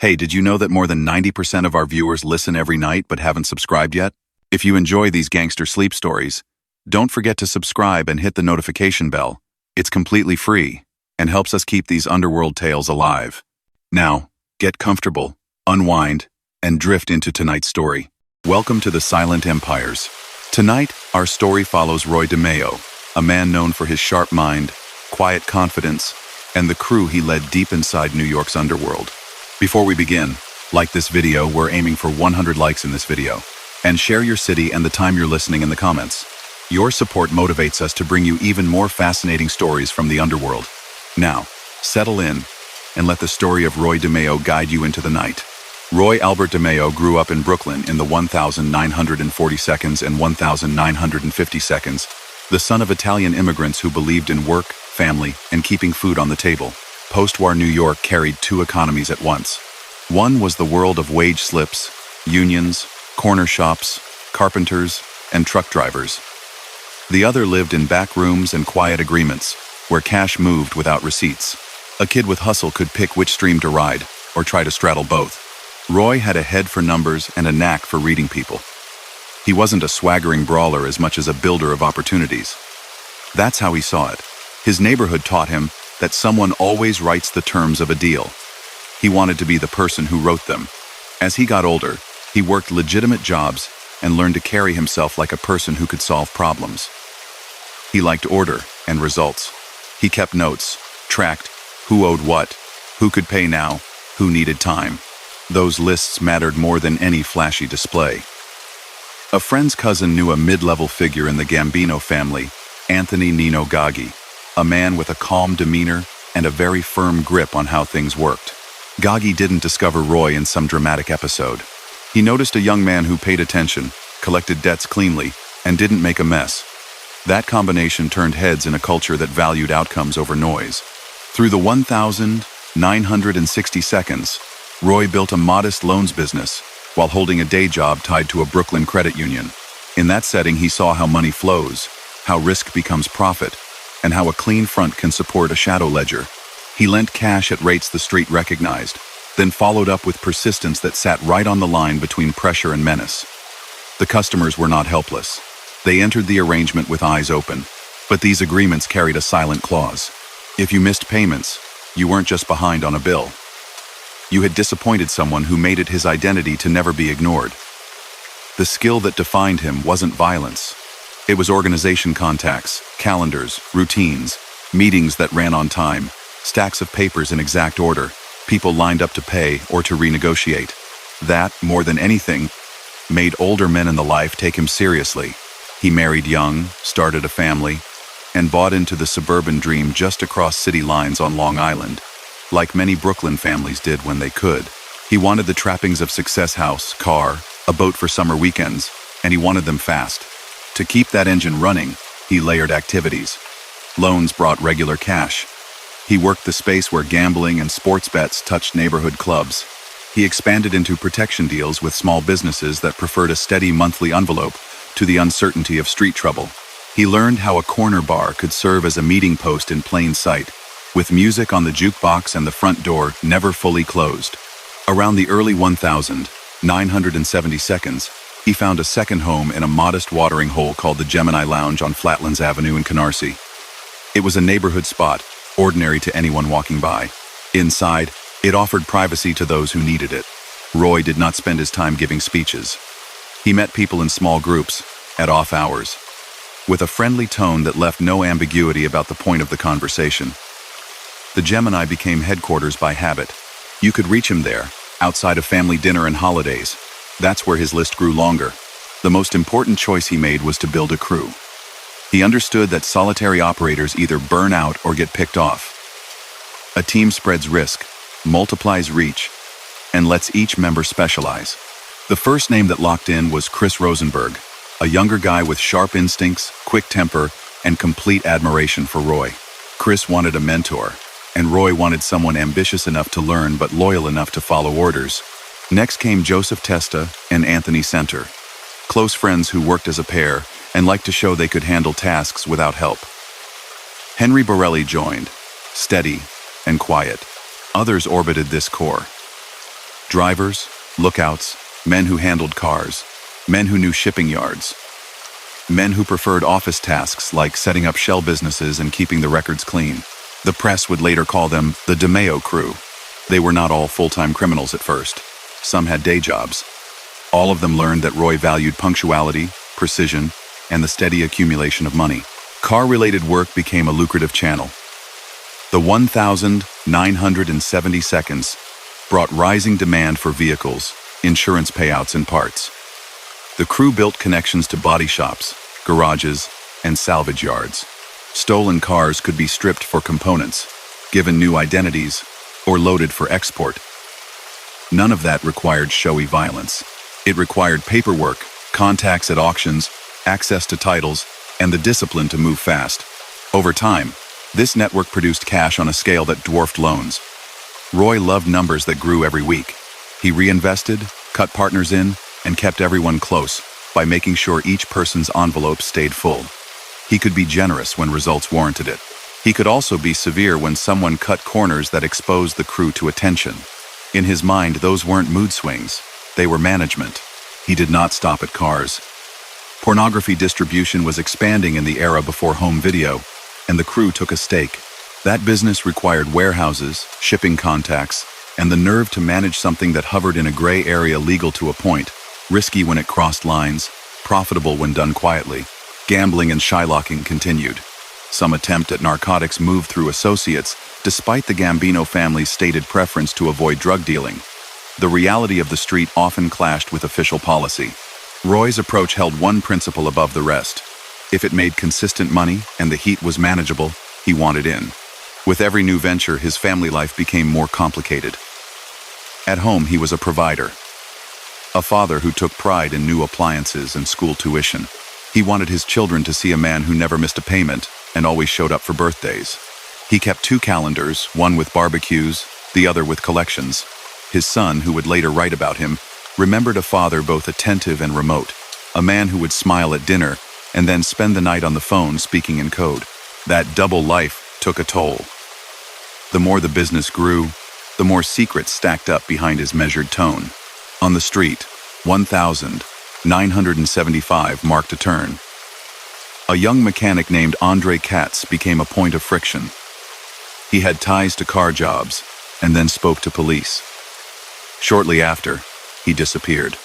Hey, did you know that more than 90% of our viewers listen every night but haven't subscribed yet? If you enjoy these gangster sleep stories, don't forget to subscribe and hit the notification bell. It's completely free and helps us keep these underworld tales alive. Now, get comfortable, unwind, and drift into tonight's story. Welcome to the Silent Empires. Tonight, our story follows Roy DeMeo, a man known for his sharp mind, quiet confidence, and the crew he led deep inside New York's underworld. Before we begin, like this video, we're aiming for 100 likes in this video. And share your city and the time you're listening in the comments. Your support motivates us to bring you even more fascinating stories from the underworld. Now, settle in and let the story of Roy DeMeo guide you into the night. Roy Albert DeMeo grew up in Brooklyn in the 1940s and 1950s, the son of Italian immigrants who believed in work, family, and keeping food on the table. Post-war New York carried two economies at once. One was the world of wage slips, unions, corner shops, carpenters, and truck drivers. The other lived in back rooms and quiet agreements, where cash moved without receipts. A kid with hustle could pick which stream to ride, or try to straddle both. Roy had a head for numbers and a knack for reading people. He wasn't a swaggering brawler as much as a builder of opportunities. That's how he saw it. His neighborhood taught him that someone always writes the terms of a deal. He wanted to be the person who wrote them. As he got older, he worked legitimate jobs and learned to carry himself like a person who could solve problems. He liked order and results. He kept notes, tracked who owed what, who could pay now, who needed time. Those lists mattered more than any flashy display. A friend's cousin knew a mid-level figure in the Gambino family, Anthony Nino Gaggi, a man with a calm demeanor and a very firm grip on how things worked. Gaggi didn't discover Roy in some dramatic episode. He noticed a young man who paid attention, collected debts cleanly, and didn't make a mess. That combination turned heads in a culture that valued outcomes over noise. Through the 1960 seconds, Roy built a modest loans business while holding a day job tied to a Brooklyn credit union. In that setting, he saw how money flows, how risk becomes profit, and how a clean front can support a shadow ledger. He lent cash at rates the street recognized, then followed up with persistence that sat right on the line between pressure and menace. The customers were not helpless. They entered the arrangement with eyes open, but these agreements carried a silent clause. If you missed payments, you weren't just behind on a bill. You had disappointed someone who made it his identity to never be ignored. The skill that defined him wasn't violence. It was organization contacts, calendars, routines, meetings that ran on time, stacks of papers in exact order, people lined up to pay or to renegotiate. That, more than anything, made older men in the life take him seriously. He married young, started a family, and bought into the suburban dream just across city lines on Long Island, like many Brooklyn families did when they could. He wanted the trappings of success: house, car, a boat for summer weekends, and he wanted them fast. To keep that engine running, he layered activities. Loans brought regular cash. He worked the space where gambling and sports bets touched neighborhood clubs. He expanded into protection deals with small businesses that preferred a steady monthly envelope to the uncertainty of street trouble. He learned how a corner bar could serve as a meeting post in plain sight, with music on the jukebox and the front door never fully closed. Around the early 1970 seconds, he found a second home in a modest watering hole called the Gemini Lounge on Flatlands Avenue in Canarsie. It was a neighborhood spot, ordinary to anyone walking by. Inside, it offered privacy to those who needed it. Roy did not spend his time giving speeches. He met people in small groups, at off hours, with a friendly tone that left no ambiguity about the point of the conversation. The Gemini became headquarters by habit. You could reach him there, outside of family dinner and holidays. That's where his list grew longer. The most important choice he made was to build a crew. He understood that solitary operators either burn out or get picked off. A team spreads risk, multiplies reach, and lets each member specialize. The first name that locked in was Chris Rosenberg, a younger guy with sharp instincts, quick temper, and complete admiration for Roy. Chris wanted a mentor, and Roy wanted someone ambitious enough to learn but loyal enough to follow orders. Next came Joseph Testa and Anthony Center, close friends who worked as a pair and liked to show they could handle tasks without help. Henry Borelli joined, steady and quiet. Others orbited this core. Drivers, lookouts, men who handled cars, men who knew shipping yards, men who preferred office tasks like setting up shell businesses and keeping the records clean. The press would later call them the DeMeo Crew. They were not all full-time criminals at first. Some had day jobs. All of them learned that Roy valued punctuality, precision, and the steady accumulation of money. Car-related work became a lucrative channel. The 1,970 seconds brought rising demand for vehicles, insurance payouts, and parts. The crew built connections to body shops, garages, and salvage yards. Stolen cars could be stripped for components, given new identities, or loaded for export. None of that required showy violence. It required paperwork, contacts at auctions, access to titles, and the discipline to move fast. Over time, this network produced cash on a scale that dwarfed loans. Roy loved numbers that grew every week. He reinvested, cut partners in, and kept everyone close by making sure each person's envelope stayed full. He could be generous when results warranted it. He could also be severe when someone cut corners that exposed the crew to attention. In his mind, those weren't mood swings. They were management. He did not stop at cars. Pornography distribution was expanding in the era before home video, and the crew took a stake. That business required warehouses, shipping contacts, and the nerve to manage something that hovered in a gray area, legal to a point, risky when it crossed lines, profitable when done quietly. Gambling and shylocking continued. Some attempt at narcotics moved through associates, despite the Gambino family's stated preference to avoid drug dealing. The reality of the street often clashed with official policy. Roy's approach held one principle above the rest. If it made consistent money and the heat was manageable, he wanted in. With every new venture, his family life became more complicated. At home, he was a provider. A father who took pride in new appliances and school tuition. He wanted his children to see a man who never missed a payment and always showed up for birthdays. He kept 2 calendars, one with barbecues, the other with collections. His son, who would later write about him, remembered a father both attentive and remote, a man who would smile at dinner and then spend the night on the phone speaking in code. That double life took a toll. The more the business grew, the more secrets stacked up behind his measured tone. On the street, 1,975 marked a turn. A young mechanic named Andre Katz became a point of friction. He had ties to car jobs and then spoke to police. Shortly after, he disappeared.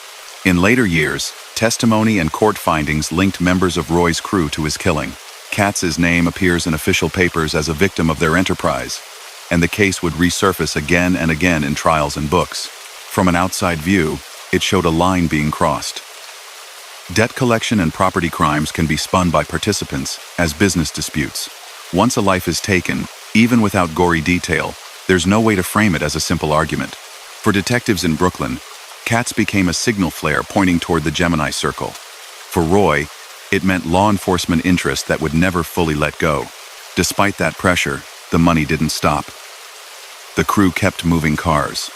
In later years, testimony and court findings linked members of Roy's crew to his killing. Katz's name appears in official papers as a victim of their enterprise, and the case would resurface again and again in trials and books. From an outside view, it showed a line being crossed. Debt collection and property crimes can be spun by participants as business disputes. Once a life is taken, even without gory detail, there's no way to frame it as a simple argument. For detectives in Brooklyn, Katz became a signal flare pointing toward the Gemini Circle. For Roy, it meant law enforcement interest that would never fully let go. Despite that pressure, the money didn't stop. The crew kept moving cars.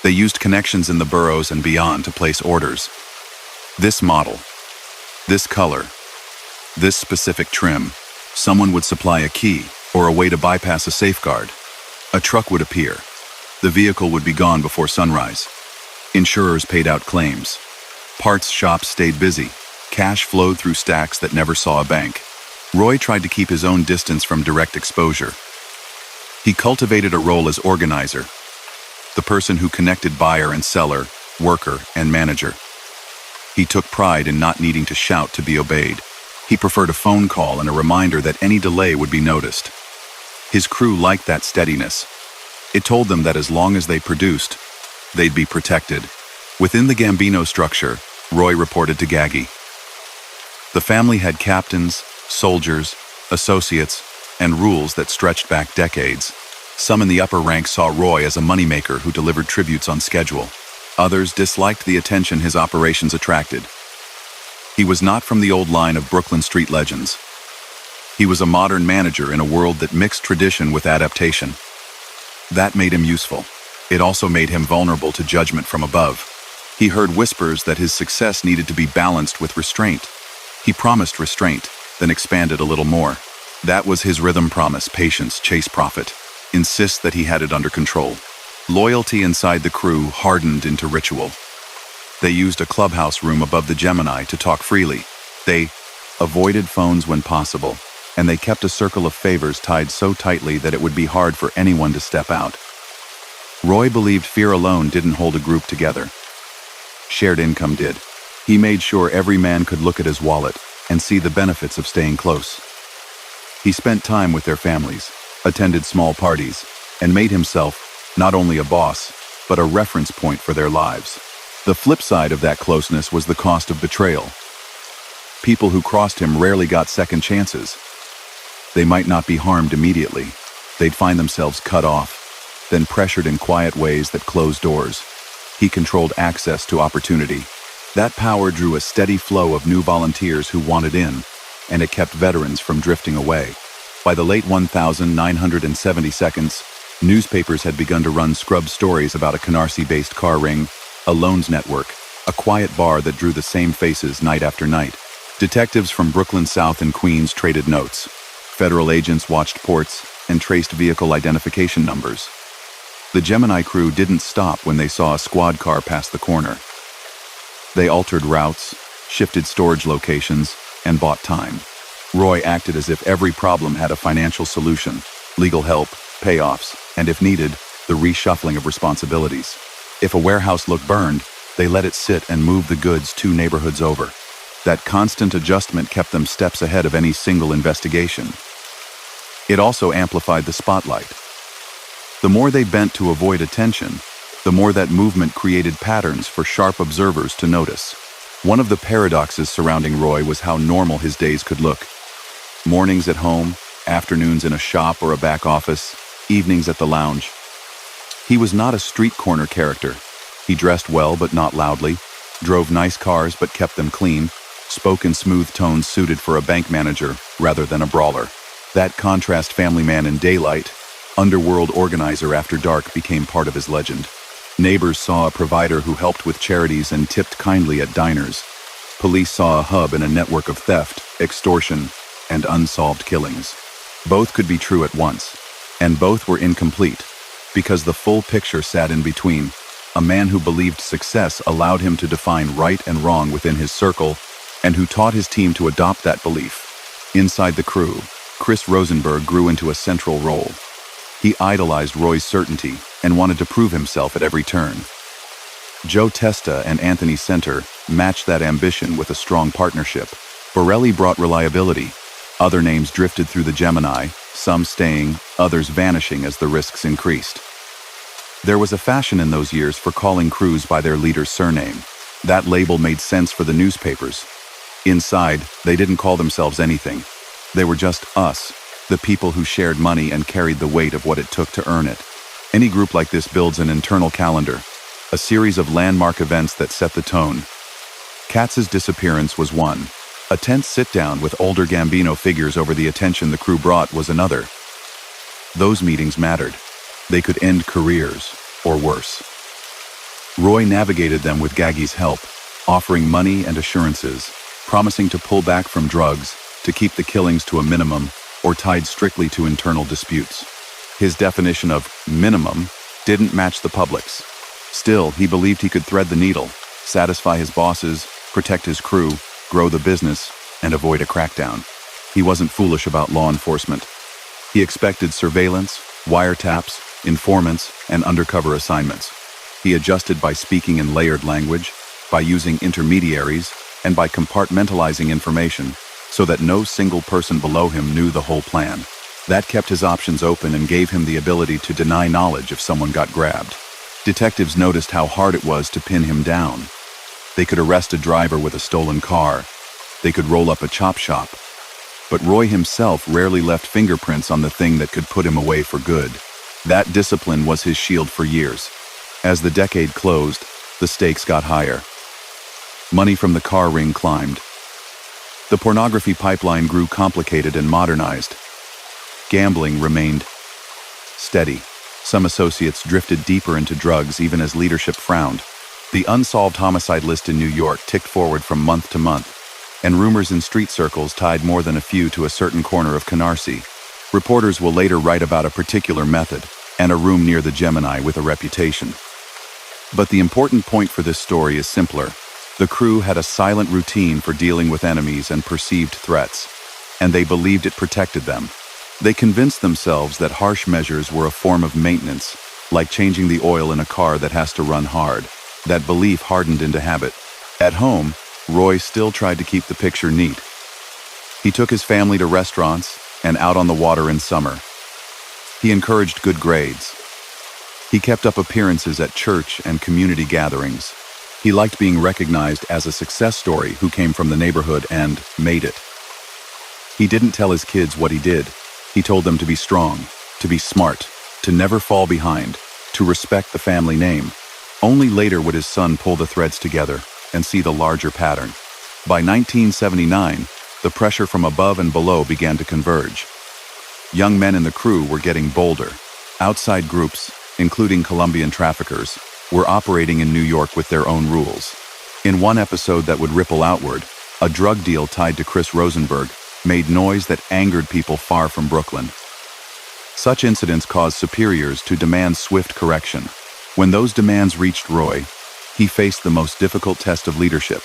They used connections in the boroughs and beyond to place orders. This model, this color, this specific trim. Someone would supply a key or a way to bypass a safeguard. A truck would appear. The vehicle would be gone before sunrise. Insurers paid out claims. Parts shops stayed busy. Cash flowed through stacks that never saw a bank. Roy tried to keep his own distance from direct exposure. He cultivated a role as organizer, the person who connected buyer and seller, worker and manager. He took pride in not needing to shout to be obeyed. He preferred a phone call and a reminder that any delay would be noticed. His crew liked that steadiness. It told them that as long as they produced, they'd be protected. Within the Gambino structure, Roy reported to Gaggy. The family had captains, soldiers, associates, and rules that stretched back decades. Some in the upper ranks saw Roy as a moneymaker who delivered tributes on schedule. Others disliked the attention his operations attracted. He was not from the old line of Brooklyn street legends. He was a modern manager in a world that mixed tradition with adaptation. That made him useful. It also made him vulnerable to judgment from above. He heard whispers that his success needed to be balanced with restraint. He promised restraint, then expanded a little more. That was his rhythm: promise, patience, chase profit. Insist that he had it under control. Loyalty inside the crew hardened into ritual. They used a clubhouse room above the Gemini to talk freely. They avoided phones when possible, and they kept a circle of favors tied so tightly that it would be hard for anyone to step out. Roy believed fear alone didn't hold a group together. Shared income did. He made sure every man could look at his wallet and see the benefits of staying close. He spent time with their families, attended small parties, and made himself not only a boss, but a reference point for their lives. The flip side of that closeness was the cost of betrayal. People who crossed him rarely got second chances. They might not be harmed immediately. They'd find themselves cut off, then pressured in quiet ways that closed doors. He controlled access to opportunity. That power drew a steady flow of new volunteers who wanted in, and it kept veterans from drifting away. By the late 1972, newspapers had begun to run scrub stories about a Canarsie-based car ring, a loans network, a quiet bar that drew the same faces night after night. Detectives from Brooklyn South and Queens traded notes. Federal agents watched ports and traced vehicle identification numbers. The Gemini crew didn't stop when they saw a squad car pass the corner. They altered routes, shifted storage locations, and bought time. Roy acted as if every problem had a financial solution, legal help, payoffs, and if needed, the reshuffling of responsibilities. If a warehouse looked burned, they let it sit and moved the goods 2 neighborhoods over. That constant adjustment kept them steps ahead of any single investigation. It also amplified the spotlight. The more they bent to avoid attention, the more that movement created patterns for sharp observers to notice. One of the paradoxes surrounding Roy was how normal his days could look. Mornings at home, afternoons in a shop or a back office, evenings at the lounge. He was not a street corner character. He dressed well but not loudly, drove nice cars but kept them clean, spoke in smooth tones suited for a bank manager rather than a brawler. That contrast family man in daylight, underworld organizer after dark became part of his legend. Neighbors saw a provider who helped with charities and tipped kindly at diners. Police saw a hub in a network of theft, extortion, and unsolved killings. Both could be true at once, and both were incomplete, because the full picture sat in between. A man who believed success allowed him to define right and wrong within his circle, and who taught his team to adopt that belief. Inside the crew, Chris Rosenberg grew into a central role. He idolized Roy's certainty and wanted to prove himself at every turn. Joe Testa and Anthony Center matched that ambition with a strong partnership. Borelli brought reliability. Other names drifted through the Gemini, some staying, others vanishing as the risks increased. There was a fashion in those years for calling crews by their leader's surname. That label made sense for the newspapers. Inside, they didn't call themselves anything. They were just us, the people who shared money and carried the weight of what it took to earn it. Any group like this builds an internal calendar, a series of landmark events that set the tone. Katz's disappearance was one. A tense sit-down with older Gambino figures over the attention the crew brought was another. Those meetings mattered. They could end careers, or worse. Roy navigated them with Gaggy's help, offering money and assurances, promising to pull back from drugs, to keep the killings to a minimum, or tied strictly to internal disputes. His definition of minimum didn't match the public's. Still, he believed he could thread the needle, satisfy his bosses, protect his crew, grow the business, and avoid a crackdown. He wasn't foolish about law enforcement. He expected surveillance, wiretaps, informants, and undercover assignments. He adjusted by speaking in layered language, by using intermediaries, and by compartmentalizing information so that no single person below him knew the whole plan. That kept his options open and gave him the ability to deny knowledge if someone got grabbed. Detectives noticed how hard it was to pin him down. They could arrest a driver with a stolen car. They could roll up a chop shop. But Roy himself rarely left fingerprints on the thing that could put him away for good. That discipline was his shield for years. As the decade closed, the stakes got higher. Money from the car ring climbed. The pornography pipeline grew complicated and modernized. Gambling remained steady. Some associates drifted deeper into drugs even as leadership frowned. The unsolved homicide list in New York ticked forward from month to month, and rumors in street circles tied more than a few to a certain corner of Canarsie. Reporters will later write about a particular method, and a room near the Gemini with a reputation. But the important point for this story is simpler. The crew had a silent routine for dealing with enemies and perceived threats, and they believed it protected them. They convinced themselves that harsh measures were a form of maintenance, like changing the oil in a car that has to run hard. That belief hardened into habit. At home, Roy still tried to keep the picture neat. He took his family to restaurants and out on the water in summer. He encouraged good grades. He kept up appearances at church and community gatherings. He liked being recognized as a success story who came from the neighborhood and made it. He didn't tell his kids what he did. He told them to be strong, to be smart, to never fall behind, to respect the family name. Only later would his son pull the threads together and see the larger pattern. By 1979, the pressure from above and below began to converge. Young men in the crew were getting bolder. Outside groups, including Colombian traffickers, were operating in New York with their own rules. In one episode that would ripple outward, a drug deal tied to Chris Rosenberg made noise that angered people far from Brooklyn. Such incidents caused superiors to demand swift correction. When those demands reached Roy, he faced the most difficult test of leadership.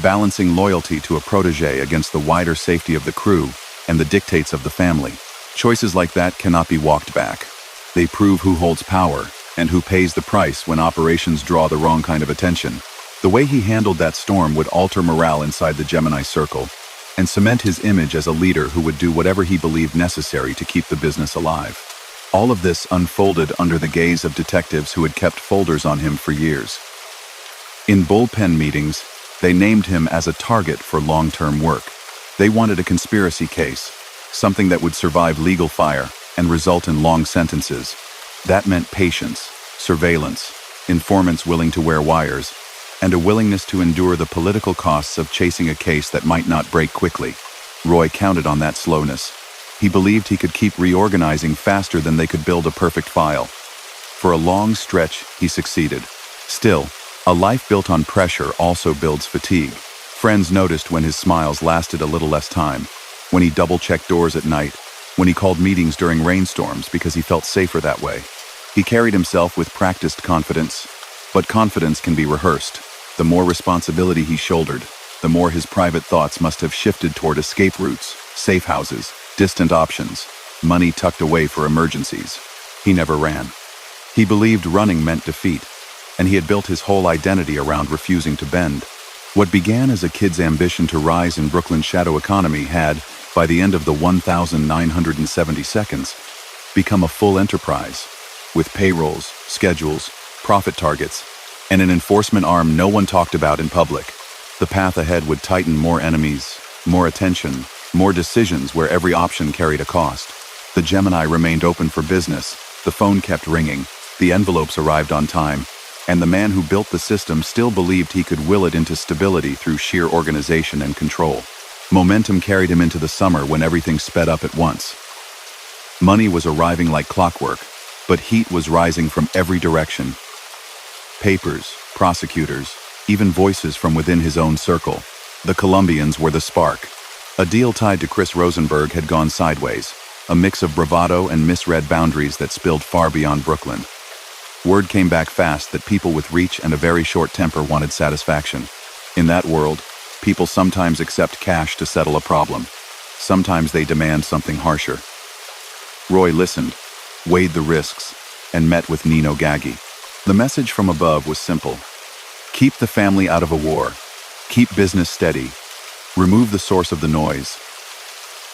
Balancing loyalty to a protege against the wider safety of the crew and the dictates of the family. Choices like that cannot be walked back. They prove who holds power and who pays the price when operations draw the wrong kind of attention. The way he handled that storm would alter morale inside the Gemini circle and cement his image as a leader who would do whatever he believed necessary to keep the business alive. All of this unfolded under the gaze of detectives who had kept folders on him for years. In bullpen meetings, they named him as a target for long-term work. They wanted a conspiracy case, something that would survive legal fire and result in long sentences. That meant patience, surveillance, informants willing to wear wires, and a willingness to endure the political costs of chasing a case that might not break quickly. Roy counted on that slowness. He believed he could keep reorganizing faster than they could build a perfect file. For a long stretch, he succeeded. Still, a life built on pressure also builds fatigue. Friends noticed when his smiles lasted a little less time, when he double-checked doors at night, when he called meetings during rainstorms because he felt safer that way. He carried himself with practiced confidence, but confidence can be rehearsed. The more responsibility he shouldered, the more his private thoughts must have shifted toward escape routes, safe houses, distant options, money tucked away for emergencies. He never ran. He believed running meant defeat, and he had built his whole identity around refusing to bend. What began as a kid's ambition to rise in Brooklyn's shadow economy had, by the end of the 1,970 seconds, become a full enterprise, with payrolls, schedules, profit targets, and an enforcement arm no one talked about in public. The path ahead would tighten more enemies, more attention, more decisions where every option carried a cost. The Gemini remained open for business, the phone kept ringing, the envelopes arrived on time, and the man who built the system still believed he could will it into stability through sheer organization and control. Momentum carried him into the summer when everything sped up at once. Money was arriving like clockwork, but heat was rising from every direction. Papers, prosecutors, even voices from within his own circle. The Colombians were the spark. A deal tied to Chris Rosenberg had gone sideways, a mix of bravado and misread boundaries that spilled far beyond Brooklyn. Word came back fast that people with reach and a very short temper wanted satisfaction. In that world, people sometimes accept cash to settle a problem. Sometimes they demand something harsher. Roy listened, weighed the risks, and met with Nino Gaggi. The message from above was simple. Keep the family out of a war. Keep business steady. Remove the source of the noise.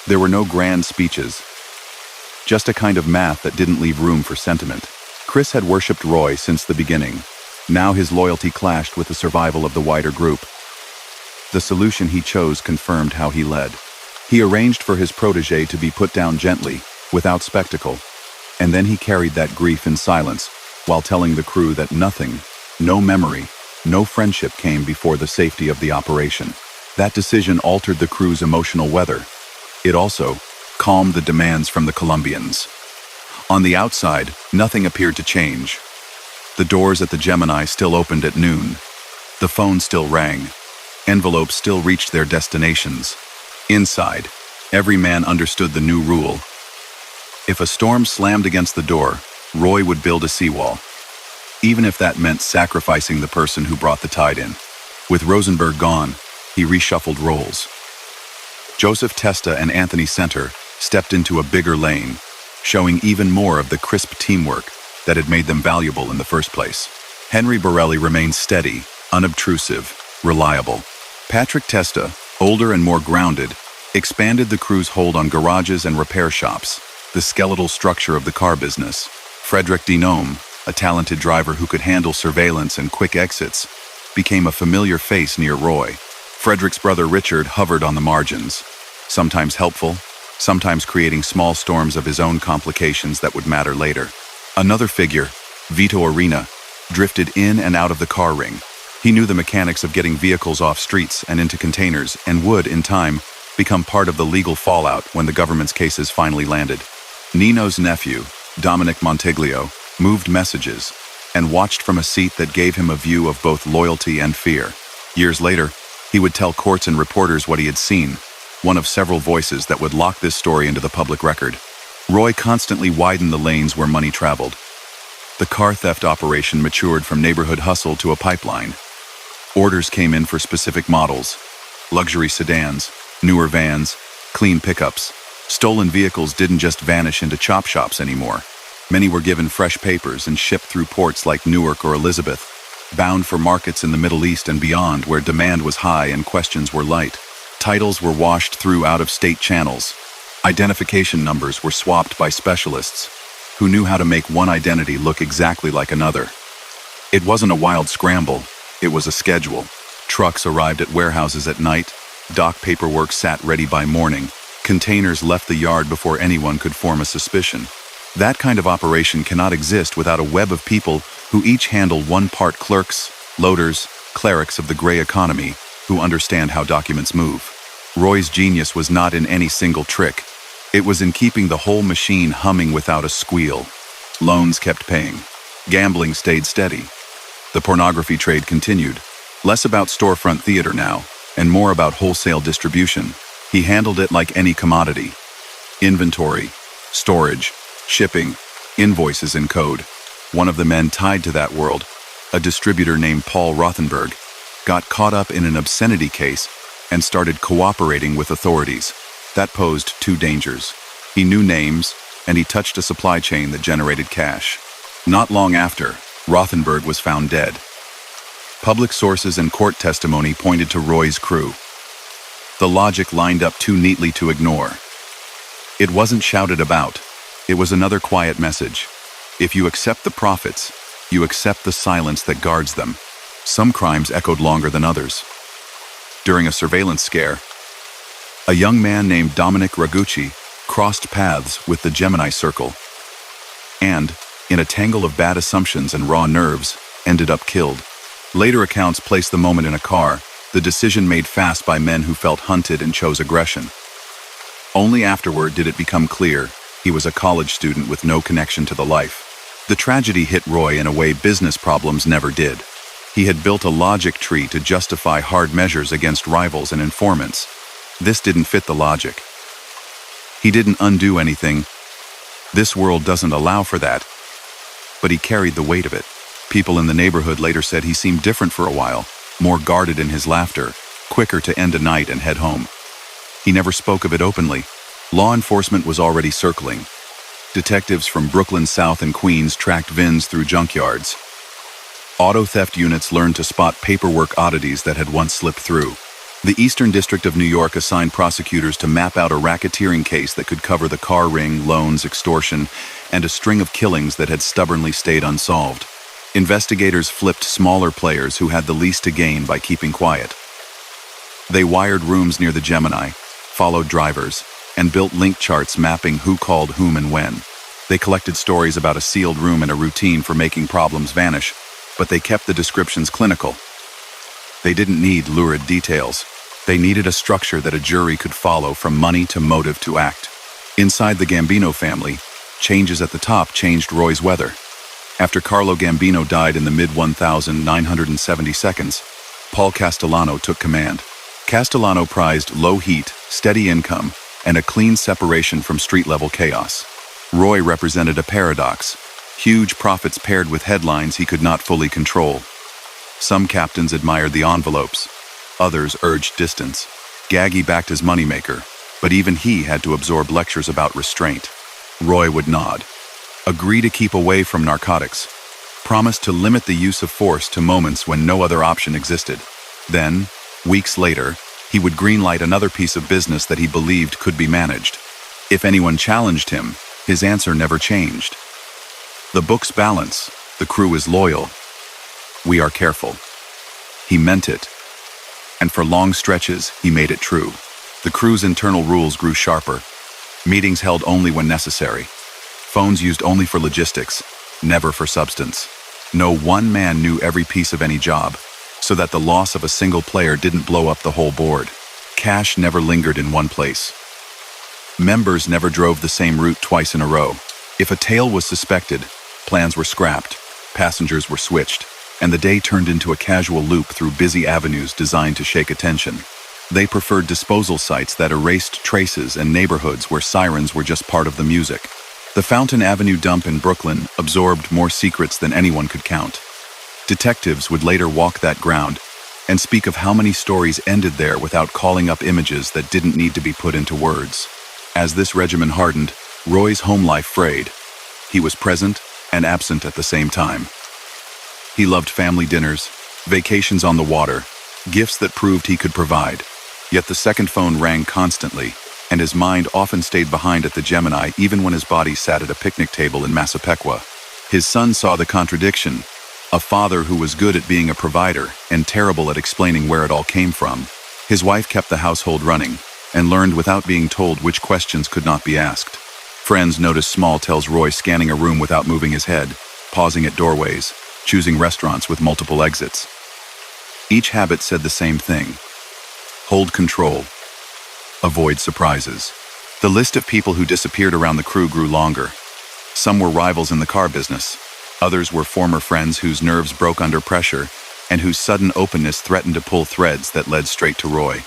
There were no grand speeches, just a kind of math that didn't leave room for sentiment. Chris had worshipped Roy since the beginning. Now his loyalty clashed with the survival of the wider group. The solution he chose confirmed how he led. He arranged for his protege to be put down gently, without spectacle, and then he carried that grief in silence, while telling the crew that nothing, no memory, no friendship came before the safety of the operation. That decision altered the crew's emotional weather. It also calmed the demands from the Colombians. On the outside, nothing appeared to change. The doors at the Gemini still opened at noon. The phone still rang. Envelopes still reached their destinations. Inside, every man understood the new rule. If a storm slammed against the door, Roy would build a seawall, even if that meant sacrificing the person who brought the tide in. With Rosenberg gone, he reshuffled roles. Joseph Testa and Anthony Center stepped into a bigger lane, showing even more of the crisp teamwork that had made them valuable in the first place. Henry Borelli remained steady, unobtrusive, reliable. Patrick Testa, older and more grounded, expanded the crew's hold on garages and repair shops, the skeletal structure of the car business. Frederick DeMeo, a talented driver who could handle surveillance and quick exits, became a familiar face near Roy. Frederick's brother Richard hovered on the margins, sometimes helpful, sometimes creating small storms of his own complications that would matter later. Another figure, Vito Arena, drifted in and out of the car ring. He knew the mechanics of getting vehicles off streets and into containers and would, in time, become part of the legal fallout when the government's cases finally landed. Nino's nephew, Dominic Montiglio, moved messages and watched from a seat that gave him a view of both loyalty and fear. Years later, he would tell courts and reporters what he had seen, one of several voices that would lock this story into the public record. Roy constantly widened the lanes where money traveled. The car theft operation matured from neighborhood hustle to a pipeline. Orders came in for specific models: luxury sedans, newer vans, clean pickups. Stolen vehicles didn't just vanish into chop shops anymore. Many were given fresh papers and shipped through ports like Newark or Elizabeth, bound for markets in the Middle East and beyond where demand was high and questions were light. Titles were washed through out-of-state channels. Identification numbers were swapped by specialists who knew how to make one identity look exactly like another. It wasn't a wild scramble, it was a schedule. Trucks arrived at warehouses at night, dock paperwork sat ready by morning, containers left the yard before anyone could form a suspicion. That kind of operation cannot exist without a web of people who each handle one part clerks, loaders, clerics of the gray economy who understand how documents move. Roy's genius was not in any single trick. It was in keeping the whole machine humming without a squeal. Loans kept paying. Gambling stayed steady. The pornography trade continued. Less about storefront theater now, and more about wholesale distribution. He handled it like any commodity. Inventory, storage, shipping, invoices in code. One of the men tied to that world, a distributor named Paul Rothenberg, got caught up in an obscenity case and started cooperating with authorities. That posed two dangers. He knew names, and he touched a supply chain that generated cash. Not long after, Rothenberg was found dead. Public sources and court testimony pointed to Roy's crew. The logic lined up too neatly to ignore. It wasn't shouted about. It was another quiet message. If you accept the profits, you accept the silence that guards them. Some crimes echoed longer than others. During a surveillance scare, a young man named Dominic Ragucci crossed paths with the Gemini Circle and, in a tangle of bad assumptions and raw nerves, ended up killed. Later accounts placed the moment in a car, the decision made fast by men who felt hunted and chose aggression. Only afterward did it become clear he was a college student with no connection to the life. The tragedy hit Roy in a way business problems never did. He had built a logic tree to justify hard measures against rivals and informants. This didn't fit the logic. He didn't undo anything. This world doesn't allow for that. But he carried the weight of it. People in the neighborhood later said he seemed different for a while, more guarded in his laughter, quicker to end a night and head home. He never spoke of it openly. Law enforcement was already circling. Detectives from Brooklyn South and Queens tracked VINs through junkyards. Auto theft units learned to spot paperwork oddities that had once slipped through. The Eastern District of New York assigned prosecutors to map out a racketeering case that could cover the car ring, loans, extortion, and a string of killings that had stubbornly stayed unsolved. Investigators flipped smaller players who had the least to gain by keeping quiet. They wired rooms near the Gemini, followed drivers, and built link charts mapping who called whom and when. They collected stories about a sealed room and a routine for making problems vanish, but they kept the descriptions clinical. They didn't need lurid details. They needed a structure that a jury could follow from money to motive to act. Inside the Gambino family, changes at the top changed Roy's weather. After Carlo Gambino died in the mid-1970s, Paul Castellano took command. Castellano prized low heat, steady income, and a clean separation from street-level chaos. Roy represented a paradox, huge profits paired with headlines he could not fully control. Some captains admired the envelopes, others urged distance. Gaggy backed his moneymaker, but even he had to absorb lectures about restraint. Roy would nod, agree to keep away from narcotics, promise to limit the use of force to moments when no other option existed. Then, weeks later, he would greenlight another piece of business that he believed could be managed. If anyone challenged him, his answer never changed. The book's balance, the crew is loyal. We are careful. He meant it. And for long stretches, he made it true. The crew's internal rules grew sharper. Meetings held only when necessary. Phones used only for logistics, never for substance. No one man knew every piece of any job, so that the loss of a single player didn't blow up the whole board. Cash never lingered in one place. Members never drove the same route twice in a row. If a tail was suspected, plans were scrapped, passengers were switched, and the day turned into a casual loop through busy avenues designed to shake attention. They preferred disposal sites that erased traces and neighborhoods where sirens were just part of the music. The Fountain Avenue dump in Brooklyn absorbed more secrets than anyone could count. Detectives would later walk that ground and speak of how many stories ended there without calling up images that didn't need to be put into words. As this regimen hardened, Roy's home life frayed. He was present and absent at the same time. He loved family dinners, vacations on the water, gifts that proved he could provide. Yet the second phone rang constantly, and his mind often stayed behind at the Gemini even when his body sat at a picnic table in Massapequa. His son saw the contradiction, a father who was good at being a provider and terrible at explaining where it all came from. His wife kept the household running, and learned without being told which questions could not be asked. Friends noticed Small tells Roy scanning a room without moving his head, pausing at doorways, choosing restaurants with multiple exits. Each habit said the same thing. Hold control. Avoid surprises. The list of people who disappeared around the crew grew longer. Some were rivals in the car business. Others were former friends whose nerves broke under pressure and whose sudden openness threatened to pull threads that led straight to Roy.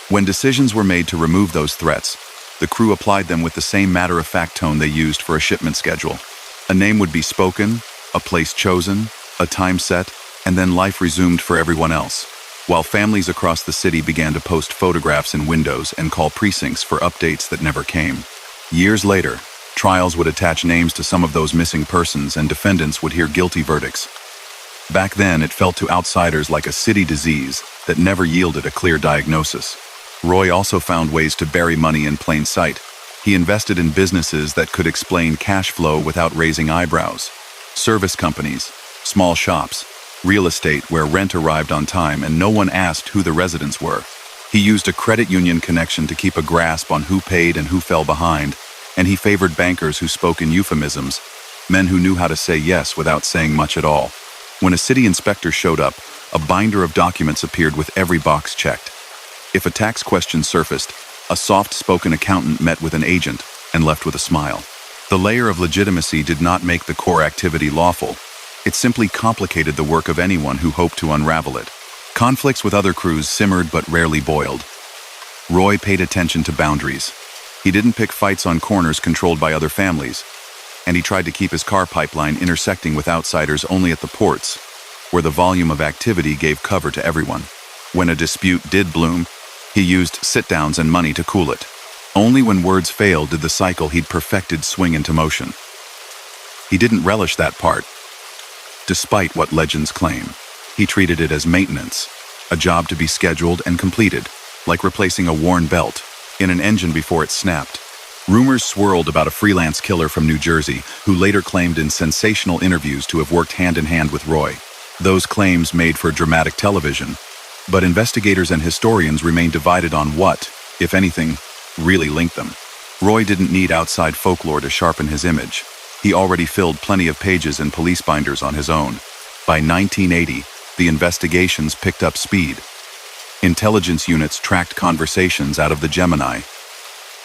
When decisions were made to remove those threats, the crew applied them with the same matter-of-fact tone they used for a shipment schedule. A name would be spoken, a place chosen, a time set, and then life resumed for everyone else, while families across the city began to post photographs in windows and call precincts for updates that never came. Years later, trials would attach names to some of those missing persons and defendants would hear guilty verdicts. Back then, it felt to outsiders like a city disease that never yielded a clear diagnosis. Roy also found ways to bury money in plain sight. He invested in businesses that could explain cash flow without raising eyebrows. Service companies, small shops, real estate where rent arrived on time and no one asked who the residents were. He used a credit union connection to keep a grasp on who paid and who fell behind, and he favored bankers who spoke in euphemisms, men who knew how to say yes without saying much at all. When a city inspector showed up, a binder of documents appeared with every box checked. If a tax question surfaced, a soft-spoken accountant met with an agent and left with a smile. The layer of legitimacy did not make the core activity lawful. It simply complicated the work of anyone who hoped to unravel it. Conflicts with other crews simmered but rarely boiled. Roy paid attention to boundaries. He didn't pick fights on corners controlled by other families, and he tried to keep his car pipeline intersecting with outsiders only at the ports, where the volume of activity gave cover to everyone. When a dispute did bloom, he used sit-downs and money to cool it. Only when words failed did the cycle he'd perfected swing into motion. He didn't relish that part. Despite what legends claim, he treated it as maintenance, a job to be scheduled and completed, like replacing a worn belt in an engine before it snapped. Rumors swirled about a freelance killer from New Jersey who later claimed in sensational interviews to have worked hand-in-hand with Roy. Those claims made for dramatic television, but investigators and historians remain divided on what, if anything, really linked them. Roy didn't need outside folklore to sharpen his image. He already filled plenty of pages in police binders on his own. By 1980, the investigations picked up speed. Intelligence units tracked conversations out of the Gemini.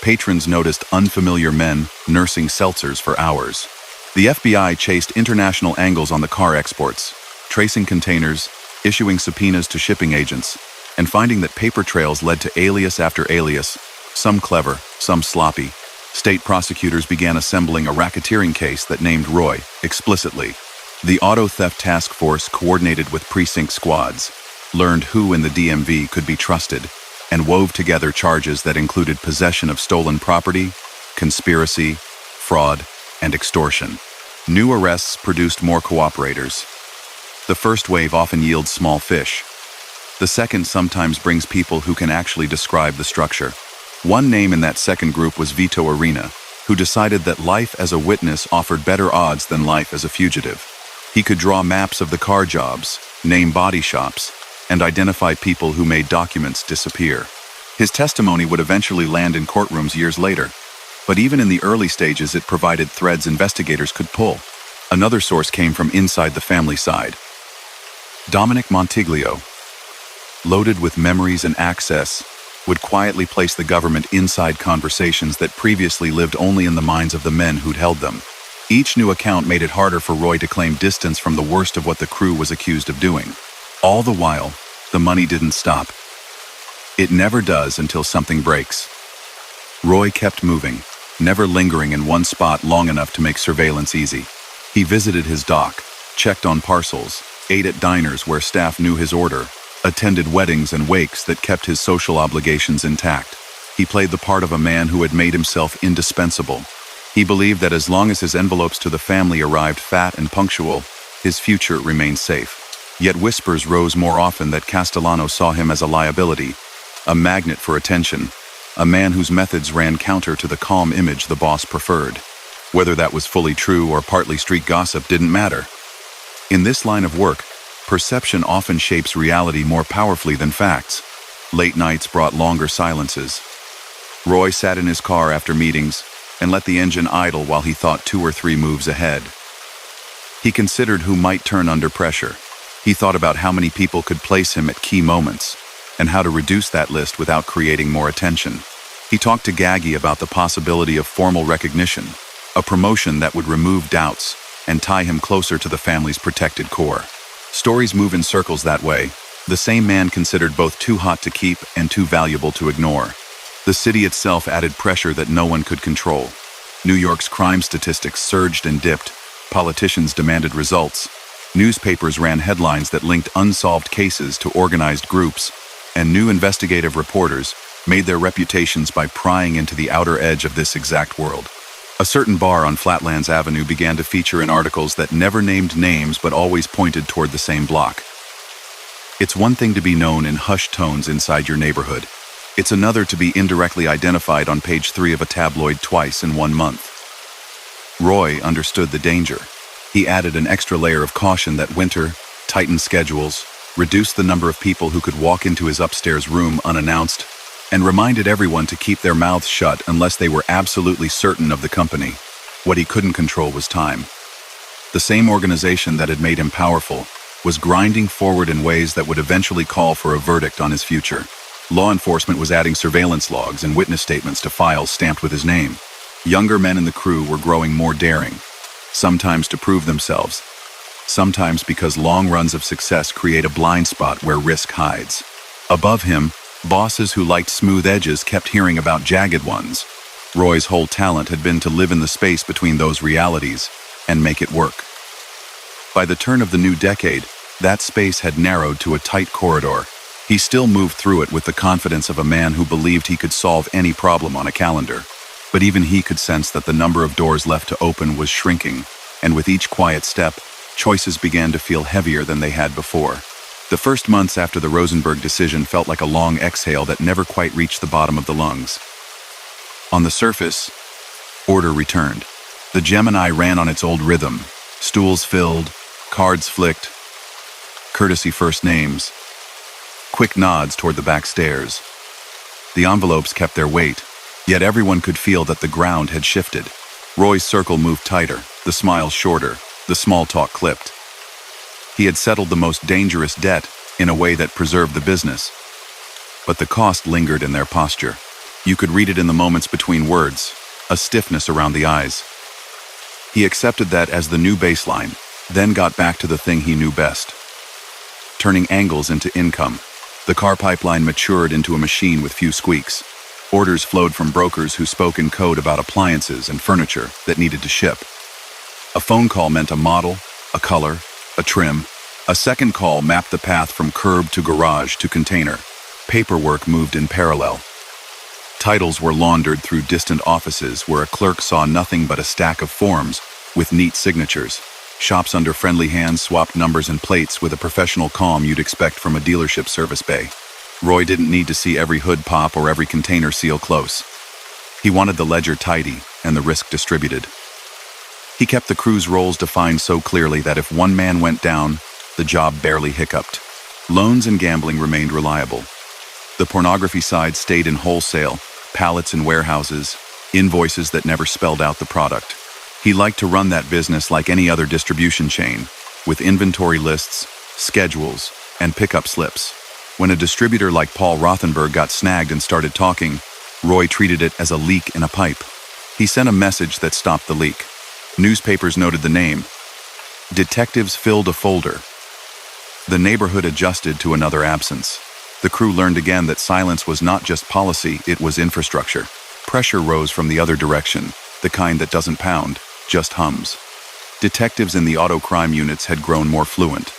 Patrons noticed unfamiliar men nursing seltzers for hours. The FBI chased international angles on the car exports, tracing containers, issuing subpoenas to shipping agents, and finding that paper trails led to alias after alias, some clever, some sloppy, State prosecutors began assembling a racketeering case that named Roy explicitly. The Auto Theft Task Force coordinated with precinct squads, learned who in the DMV could be trusted, and wove together charges that included possession of stolen property, conspiracy, fraud, and extortion. New arrests produced more cooperators. The first wave often yields small fish. The second sometimes brings people who can actually describe the structure. One name in that second group was Vito Arena, who decided that life as a witness offered better odds than life as a fugitive. He could draw maps of the car jobs, name body shops, and identify people who made documents disappear. His testimony would eventually land in courtrooms years later, but even in the early stages it provided threads investigators could pull. Another source came from inside the family side. Dominic Montiglio, loaded with memories and access, would quietly place the government inside conversations that previously lived only in the minds of the men who'd held them. Each new account made it harder for Roy to claim distance from the worst of what the crew was accused of doing. All the while, the money didn't stop. It never does until something breaks. Roy kept moving, never lingering in one spot long enough to make surveillance easy. He visited his dock, checked on parcels, ate at diners where staff knew his order, attended weddings and wakes that kept his social obligations intact. He played the part of a man who had made himself indispensable. He believed that as long as his envelopes to the family arrived fat and punctual, his future remained safe. Yet whispers rose more often that Castellano saw him as a liability, a magnet for attention, a man whose methods ran counter to the calm image the boss preferred. Whether that was fully true or partly street gossip didn't matter. In this line of work, perception often shapes reality more powerfully than facts. Late nights brought longer silences. Roy sat in his car after meetings and let the engine idle while he thought 2 or 3 moves ahead. He considered who might turn under pressure. He thought about how many people could place him at key moments, and how to reduce that list without creating more attention. He talked to Gaggy about the possibility of formal recognition, a promotion that would remove doubts and tie him closer to the family's protected core. Stories move in circles that way. The same man considered both too hot to keep and too valuable to ignore. The city itself added pressure that no one could control. New York's crime statistics surged and dipped. Politicians demanded results. Newspapers ran headlines that linked unsolved cases to organized groups, and new investigative reporters made their reputations by prying into the outer edge of this exact world. A certain bar on Flatlands Avenue began to feature in articles that never named names but always pointed toward the same block. It's one thing to be known in hushed tones inside your neighborhood. It's another to be indirectly identified on page 3 of a tabloid twice in 1 month. Roy understood the danger. He added an extra layer of caution that winter, tightened schedules, reduced the number of people who could walk into his upstairs room unannounced, and reminded everyone to keep their mouths shut unless they were absolutely certain of the company. What he couldn't control was time. The same organization that had made him powerful was grinding forward in ways that would eventually call for a verdict on his future. Law enforcement was adding surveillance logs and witness statements to files stamped with his name. Younger men in the crew were growing more daring, sometimes to prove themselves, sometimes because long runs of success create a blind spot where risk hides. Above him, bosses who liked smooth edges kept hearing about jagged ones. Roy's whole talent had been to live in the space between those realities and make it work. By the turn of the new decade, that space had narrowed to a tight corridor. He still moved through it with the confidence of a man who believed he could solve any problem on a calendar. But even he could sense that the number of doors left to open was shrinking, and with each quiet step, choices began to feel heavier than they had before. The first months after the Rosenberg decision felt like a long exhale that never quite reached the bottom of the lungs. On the surface, order returned. The Gemini ran on its old rhythm. Stools filled, cards flicked, courtesy first names, quick nods toward the back stairs. The envelopes kept their weight, yet everyone could feel that the ground had shifted. Roy's circle moved tighter, the smiles shorter, the small talk clipped. He had settled the most dangerous debt in a way that preserved the business. But the cost lingered in their posture. You could read it in the moments between words, a stiffness around the eyes. He accepted that as the new baseline, then got back to the thing he knew best. Turning angles into income. The car pipeline matured into a machine with few squeaks. Orders flowed from brokers who spoke in code about appliances and furniture that needed to ship. A phone call meant a model, a color, a trim. A second call mapped the path from curb to garage to container. Paperwork moved in parallel. Titles were laundered through distant offices where a clerk saw nothing but a stack of forms with neat signatures. Shops under friendly hands swapped numbers and plates with a professional calm you'd expect from a dealership service bay. Roy didn't need to see every hood pop or every container seal close. He wanted the ledger tidy and the risk distributed. He kept the crew's roles defined so clearly that if one man went down, the job barely hiccuped. Loans and gambling remained reliable. The pornography side stayed in wholesale, pallets in warehouses, invoices that never spelled out the product. He liked to run that business like any other distribution chain, with inventory lists, schedules, and pickup slips. When a distributor like Paul Rothenberg got snagged and started talking, Roy treated it as a leak in a pipe. He sent a message that stopped the leak. Newspapers noted the name. Detectives filled a folder. The neighborhood adjusted to another absence. The crew learned again that silence was not just policy, it was infrastructure. Pressure rose from the other direction, the kind that doesn't pound, just hums. Detectives in the auto crime units had grown more fluent.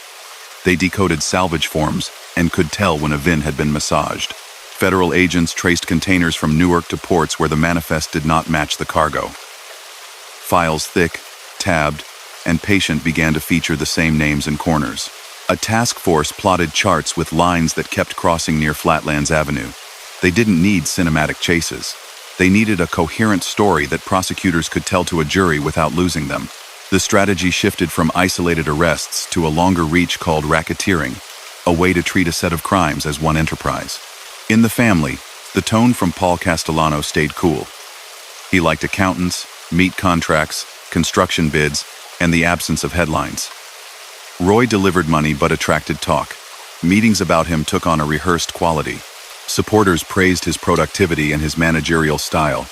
They decoded salvage forms and could tell when a VIN had been massaged. Federal agents traced containers from Newark to ports where the manifest did not match the cargo. Files thick, tabbed, and patient began to feature the same names and corners. A task force plotted charts with lines that kept crossing near Flatlands Avenue. They didn't need cinematic chases. They needed a coherent story that prosecutors could tell to a jury without losing them. The strategy shifted from isolated arrests to a longer reach called racketeering, a way to treat a set of crimes as one enterprise. In the family, the tone from Paul Castellano stayed cool. He liked accountants, meat contracts, construction bids, and the absence of headlines. Roy delivered money but attracted talk. Meetings about him took on a rehearsed quality. Supporters praised his productivity and his managerial style.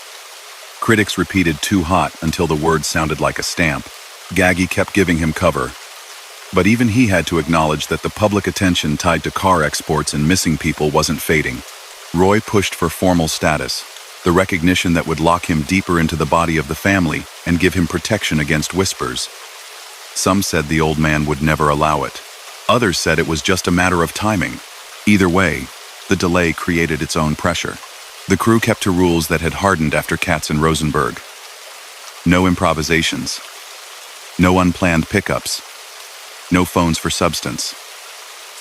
Critics repeated "too hot" until the word sounded like a stamp. Gaggy kept giving him cover. But even he had to acknowledge that the public attention tied to car exports and missing people wasn't fading. Roy pushed for formal status, the recognition that would lock him deeper into the body of the family and give him protection against whispers. Some said the old man would never allow it. Others said it was just a matter of timing. Either way, the delay created its own pressure. The crew kept to rules that had hardened after Katz and Rosenberg. No improvisations. No unplanned pickups. No phones for substance.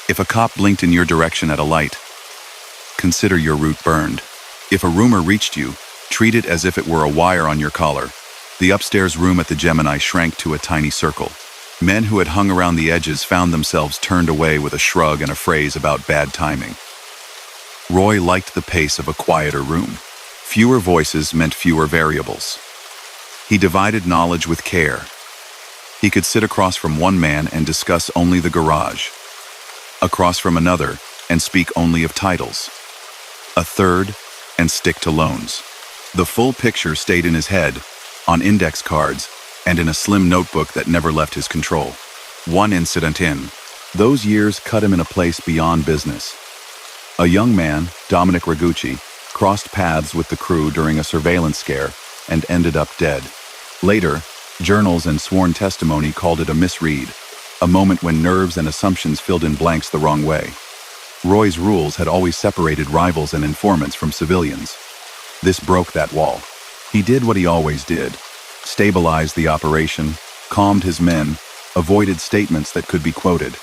If a cop blinked in your direction at a light, consider your route burned. If a rumor reached you, treat it as if it were a wire on your collar. The upstairs room at the Gemini shrank to a tiny circle. Men who had hung around the edges found themselves turned away with a shrug and a phrase about bad timing. Roy liked the pace of a quieter room. Fewer voices meant fewer variables. He divided knowledge with care. He could sit across from one man and discuss only the garage, across from another and speak only of titles, a third and stick to loans. The full picture stayed in his head, on index cards, and in a slim notebook that never left his control. One incident in. Those years cut him in a place beyond business. A young man, Dominic Ragucci, crossed paths with the crew during a surveillance scare and ended up dead. Later, journals and sworn testimony called it a misread, a moment when nerves and assumptions filled in blanks the wrong way. Roy's rules had always separated rivals and informants from civilians. This broke that wall. He did what he always did: stabilized the operation, calmed his men, avoided statements that could be quoted.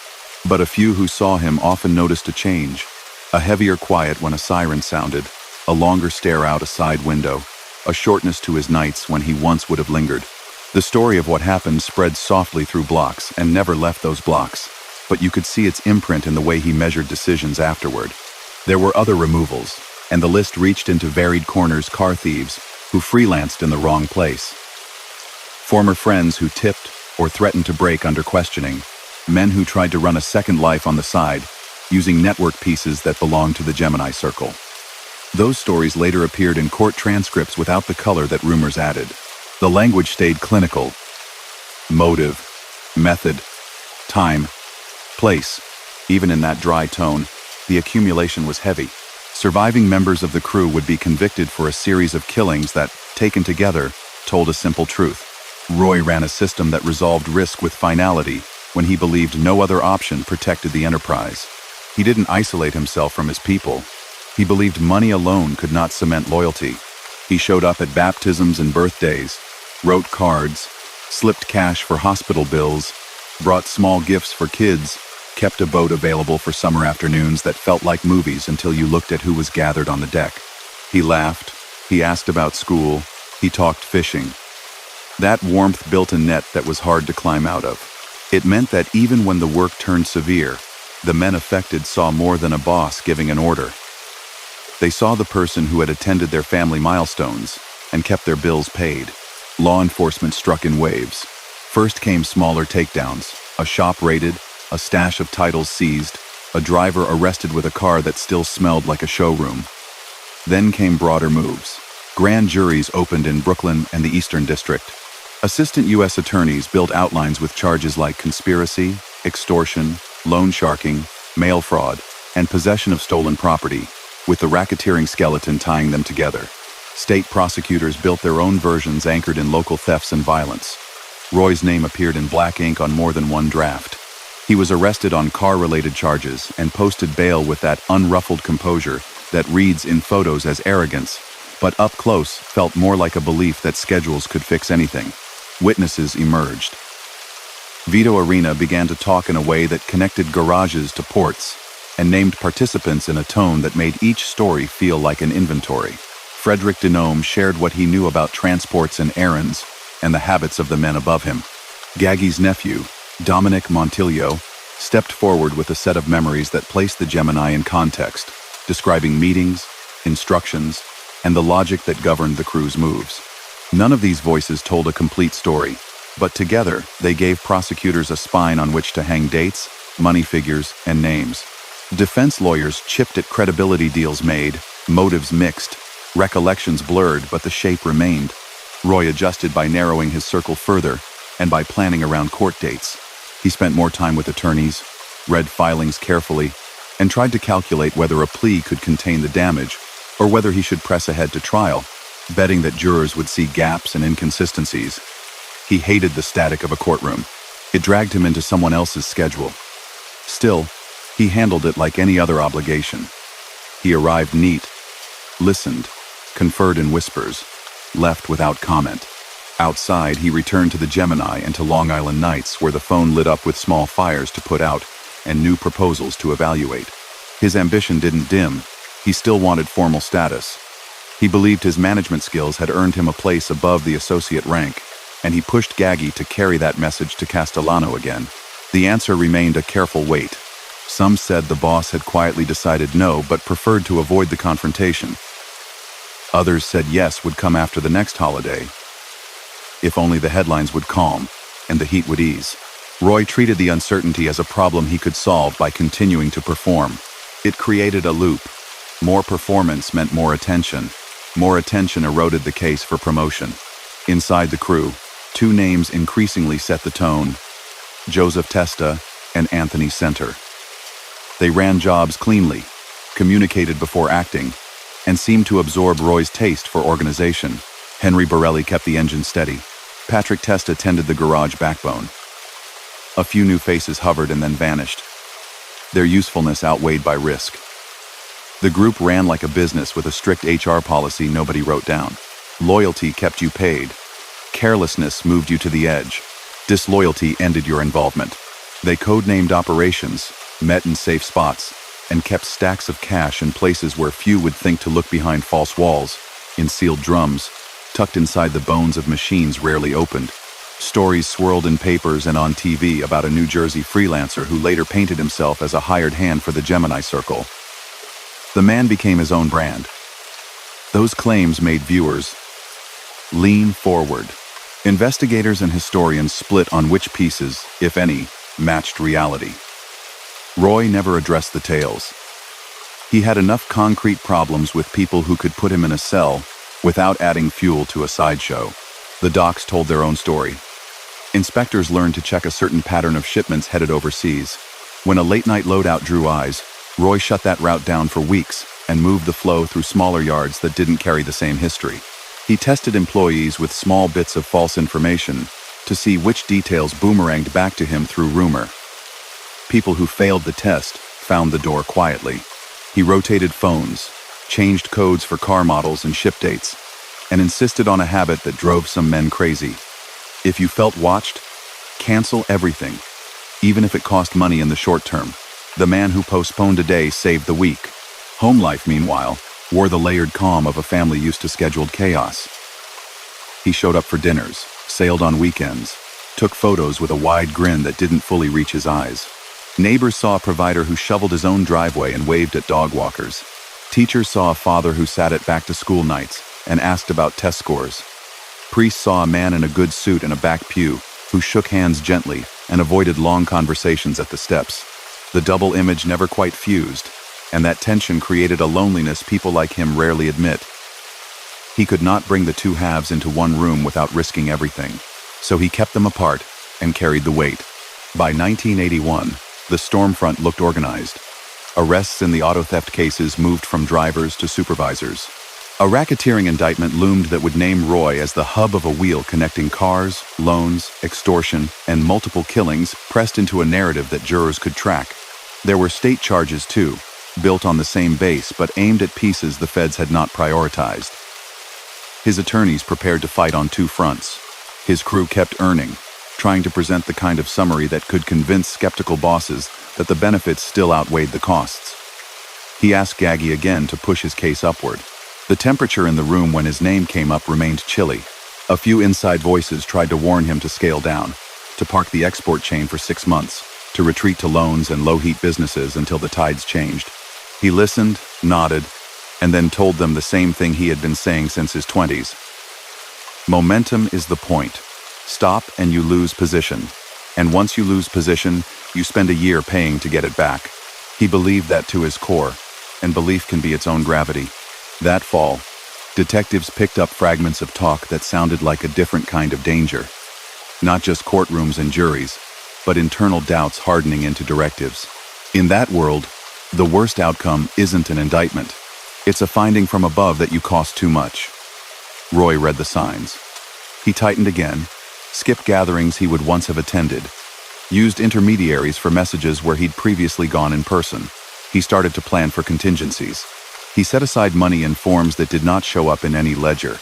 But a few who saw him often noticed a change: a heavier quiet when a siren sounded, a longer stare out a side window, a shortness to his nights when he once would have lingered. The story of what happened spread softly through blocks and never left those blocks, but you could see its imprint in the way he measured decisions afterward. There were other removals, and the list reached into varied corners: car thieves who freelanced in the wrong place, former friends who tipped or threatened to break under questioning, men who tried to run a second life on the side, using network pieces that belonged to the Gemini Circle. Those stories later appeared in court transcripts without the color that rumors added. The language stayed clinical: motive, method, time, place. Even in that dry tone, the accumulation was heavy. Surviving members of the crew would be convicted for a series of killings that, taken together, told a simple truth. Roy ran a system that resolved risk with finality when he believed no other option protected the enterprise. He didn't isolate himself from his people. He believed money alone could not cement loyalty. He showed up at baptisms and birthdays, wrote cards, slipped cash for hospital bills, brought small gifts for kids, kept a boat available for summer afternoons that felt like movies until you looked at who was gathered on the deck. He laughed, he asked about school, he talked fishing. That warmth built a net that was hard to climb out of. It meant that even when the work turned severe, the men affected saw more than a boss giving an order. They saw the person who had attended their family milestones and kept their bills paid. Law enforcement struck in waves. First came smaller takedowns, a shop raided, a stash of titles seized, a driver arrested with a car that still smelled like a showroom. Then came broader moves. Grand juries opened in Brooklyn and the Eastern District. Assistant U.S. attorneys built outlines with charges like conspiracy, extortion, loan sharking, mail fraud, and possession of stolen property, with the racketeering skeleton tying them together. State prosecutors built their own versions anchored in local thefts and violence. Roy's name appeared in black ink on more than one draft. He was arrested on car-related charges and posted bail with that unruffled composure that reads in photos as arrogance, but up close felt more like a belief that schedules could fix anything. Witnesses emerged. Vito Arena began to talk in a way that connected garages to ports and named participants in a tone that made each story feel like an inventory. Frederick DeMeo shared what he knew about transports and errands and the habits of the men above him. Gaggy's nephew, Dominic Montillo, stepped forward with a set of memories that placed the Gemini in context, describing meetings, instructions, and the logic that governed the crew's moves. None of these voices told a complete story, but together they gave prosecutors a spine on which to hang dates, money figures, and names. Defense lawyers chipped at credibility deals made, motives mixed, recollections blurred, but the shape remained. Roy adjusted by narrowing his circle further and by planning around court dates. He spent more time with attorneys, read filings carefully, and tried to calculate whether a plea could contain the damage or whether he should press ahead to trial, betting that jurors would see gaps and inconsistencies. He hated the static of a courtroom. It dragged him into someone else's schedule. Still, he handled it like any other obligation. He arrived neat, listened, conferred in whispers, left without comment. Outside, he returned to the Gemini and to Long Island nights where the phone lit up with small fires to put out and new proposals to evaluate. His ambition didn't dim. He still wanted formal status. He believed his management skills had earned him a place above the associate rank, and he pushed Gaggy to carry that message to Castellano again. The answer remained a careful wait. Some said the boss had quietly decided no, but preferred to avoid the confrontation. Others said yes would come after the next holiday, if only the headlines would calm and the heat would ease. Roy treated the uncertainty as a problem he could solve by continuing to perform. It created a loop. More performance meant more attention. More attention eroded the case for promotion. Inside the crew, two names increasingly set the tone: Joseph Testa and Anthony Center. They ran jobs cleanly, communicated before acting, and seemed to absorb Roy's taste for organization. Henry Borelli kept the engine steady. Patrick Testa tended the garage backbone. A few new faces hovered and then vanished, their usefulness outweighed by risk. The group ran like a business with a strict HR policy nobody wrote down. Loyalty kept you paid. Carelessness moved you to the edge. Disloyalty ended your involvement. They codenamed operations, met in safe spots, and kept stacks of cash in places where few would think to look behind false walls, in sealed drums, tucked inside the bones of machines rarely opened. Stories swirled in papers and on TV about a New Jersey freelancer who later painted himself as a hired hand for the Gemini Circle. The man became his own brand. Those claims made viewers lean forward. Investigators and historians split on which pieces, if any, matched reality. Roy never addressed the tales. He had enough concrete problems with people who could put him in a cell without adding fuel to a sideshow. The docs told their own story. Inspectors learned to check a certain pattern of shipments headed overseas. When a late-night loadout drew eyes, Roy shut that route down for weeks, and moved the flow through smaller yards that didn't carry the same history. He tested employees with small bits of false information to see which details boomeranged back to him through rumor. People who failed the test found the door quietly. He rotated phones, changed codes for car models and ship dates, and insisted on a habit that drove some men crazy. If you felt watched, cancel everything, even if it cost money in the short term. The man who postponed a day saved the week. Home life, meanwhile, wore the layered calm of a family used to scheduled chaos. He showed up for dinners, sailed on weekends, took photos with a wide grin that didn't fully reach his eyes. Neighbors saw a provider who shoveled his own driveway and waved at dog walkers. Teachers saw a father who sat at back-to-school nights and asked about test scores. Priests saw a man in a good suit in a back pew who shook hands gently and avoided long conversations at the steps. The double image never quite fused, and that tension created a loneliness people like him rarely admit. He could not bring the two halves into one room without risking everything, so he kept them apart and carried the weight. By 1981, the stormfront looked organized. Arrests in the auto theft cases moved from drivers to supervisors. A racketeering indictment loomed that would name Roy as the hub of a wheel connecting cars, loans, extortion, and multiple killings pressed into a narrative that jurors could track. There were state charges too, built on the same base but aimed at pieces the feds had not prioritized. His attorneys prepared to fight on two fronts. His crew kept earning, trying to present the kind of summary that could convince skeptical bosses that the benefits still outweighed the costs. He asked Gaggy again to push his case upward. The temperature in the room when his name came up remained chilly. A few inside voices tried to warn him to scale down, to park the export chain for 6 months, to retreat to loans and low-heat businesses until the tides changed. He listened, nodded, and then told them the same thing he had been saying since his 20s. Momentum is the point. Stop and you lose position. And once you lose position, you spend a year paying to get it back. He believed that to his core, and belief can be its own gravity. That fall, detectives picked up fragments of talk that sounded like a different kind of danger. Not just courtrooms and juries, but internal doubts hardening into directives. In that world, the worst outcome isn't an indictment. It's a finding from above that you cost too much. Roy read the signs. He tightened again, skipped gatherings he would once have attended, used intermediaries for messages where he'd previously gone in person. He started to plan for contingencies. He set aside money in forms that did not show up in any ledger.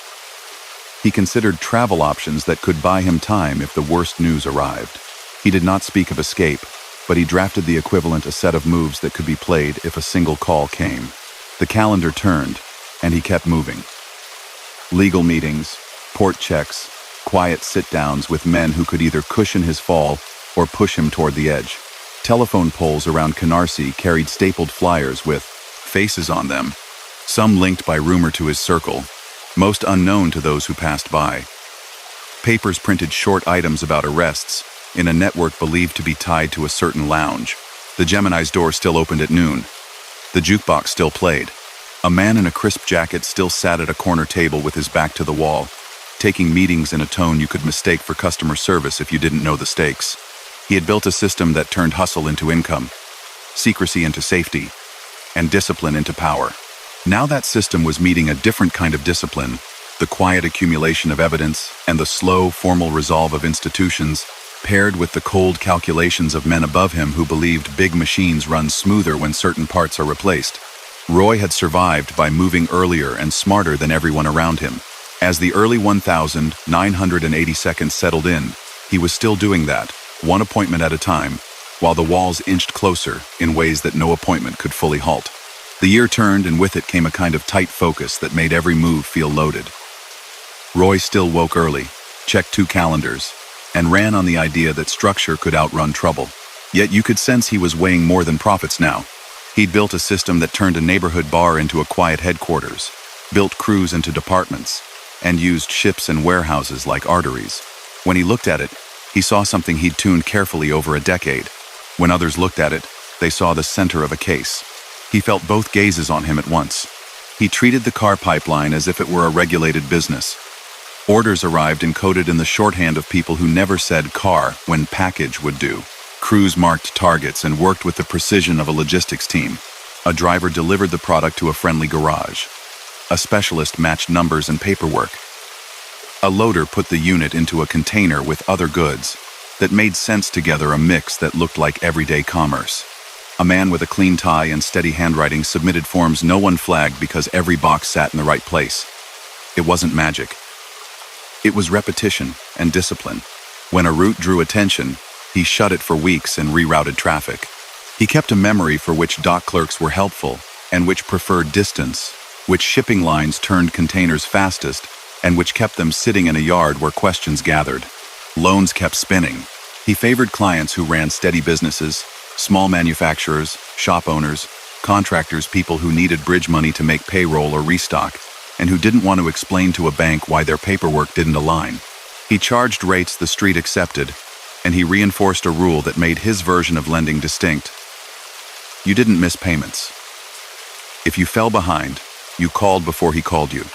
He considered travel options that could buy him time if the worst news arrived. He did not speak of escape, but he drafted the equivalent a set of moves that could be played if a single call came. The calendar turned, and he kept moving. Legal meetings, port checks, quiet sit-downs with men who could either cushion his fall or push him toward the edge. Telephone poles around Canarsie carried stapled flyers with faces on them, some linked by rumor to his circle, most unknown to those who passed by. Papers printed short items about arrests in a network believed to be tied to a certain lounge. The Gemini's door still opened at noon. The jukebox still played. A man in a crisp jacket still sat at a corner table with his back to the wall, taking meetings in a tone you could mistake for customer service if you didn't know the stakes. He had built a system that turned hustle into income, secrecy into safety, and discipline into power. Now that system was meeting a different kind of discipline, the quiet accumulation of evidence and the slow, formal resolve of institutions, paired with the cold calculations of men above him who believed big machines run smoother when certain parts are replaced. Roy had survived by moving earlier and smarter than everyone around him. As the early 1,980 seconds settled in, he was still doing that, one appointment at a time, while the walls inched closer in ways that no appointment could fully halt. The year turned, and with it came a kind of tight focus that made every move feel loaded. Roy still woke early, checked 2 calendars, and ran on the idea that structure could outrun trouble. Yet you could sense he was weighing more than profits now. He'd built a system that turned a neighborhood bar into a quiet headquarters, built crews into departments, and used ships and warehouses like arteries. When he looked at it, he saw something he'd tuned carefully over a decade. When others looked at it, they saw the center of a case. He felt both gazes on him at once. He treated the car pipeline as if it were a regulated business. Orders arrived encoded in the shorthand of people who never said car when package would do. Crews marked targets and worked with the precision of a logistics team. A driver delivered the product to a friendly garage. A specialist matched numbers and paperwork. A loader put the unit into a container with other goods that made sense together, a mix that looked like everyday commerce. A man with a clean tie and steady handwriting submitted forms no one flagged because every box sat in the right place. It wasn't magic. It was repetition and discipline. When a route drew attention, he shut it for weeks and rerouted traffic. He kept a memory for which dock clerks were helpful and which preferred distance, which shipping lines turned containers fastest, and which kept them sitting in a yard where questions gathered. Loans kept spinning. He favored clients who ran steady businesses, small manufacturers, shop owners, contractors, people who needed bridge money to make payroll or restock, and who didn't want to explain to a bank why their paperwork didn't align. He charged rates the street accepted, and he reinforced a rule that made his version of lending distinct. You didn't miss payments. If you fell behind, you called before he called you.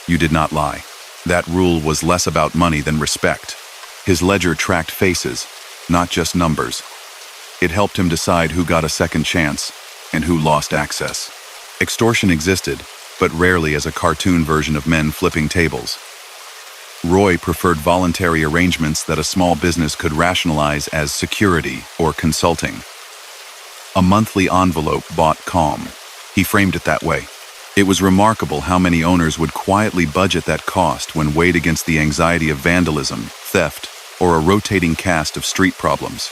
You did not lie. That rule was less about money than respect. His ledger tracked faces, not just numbers. It helped him decide who got a second chance and who lost access. Extortion existed, but rarely as a cartoon version of men flipping tables. Roy preferred voluntary arrangements that a small business could rationalize as security or consulting. A monthly envelope bought calm. He framed it that way. It was remarkable how many owners would quietly budget that cost when weighed against the anxiety of vandalism, theft, or a rotating cast of street problems.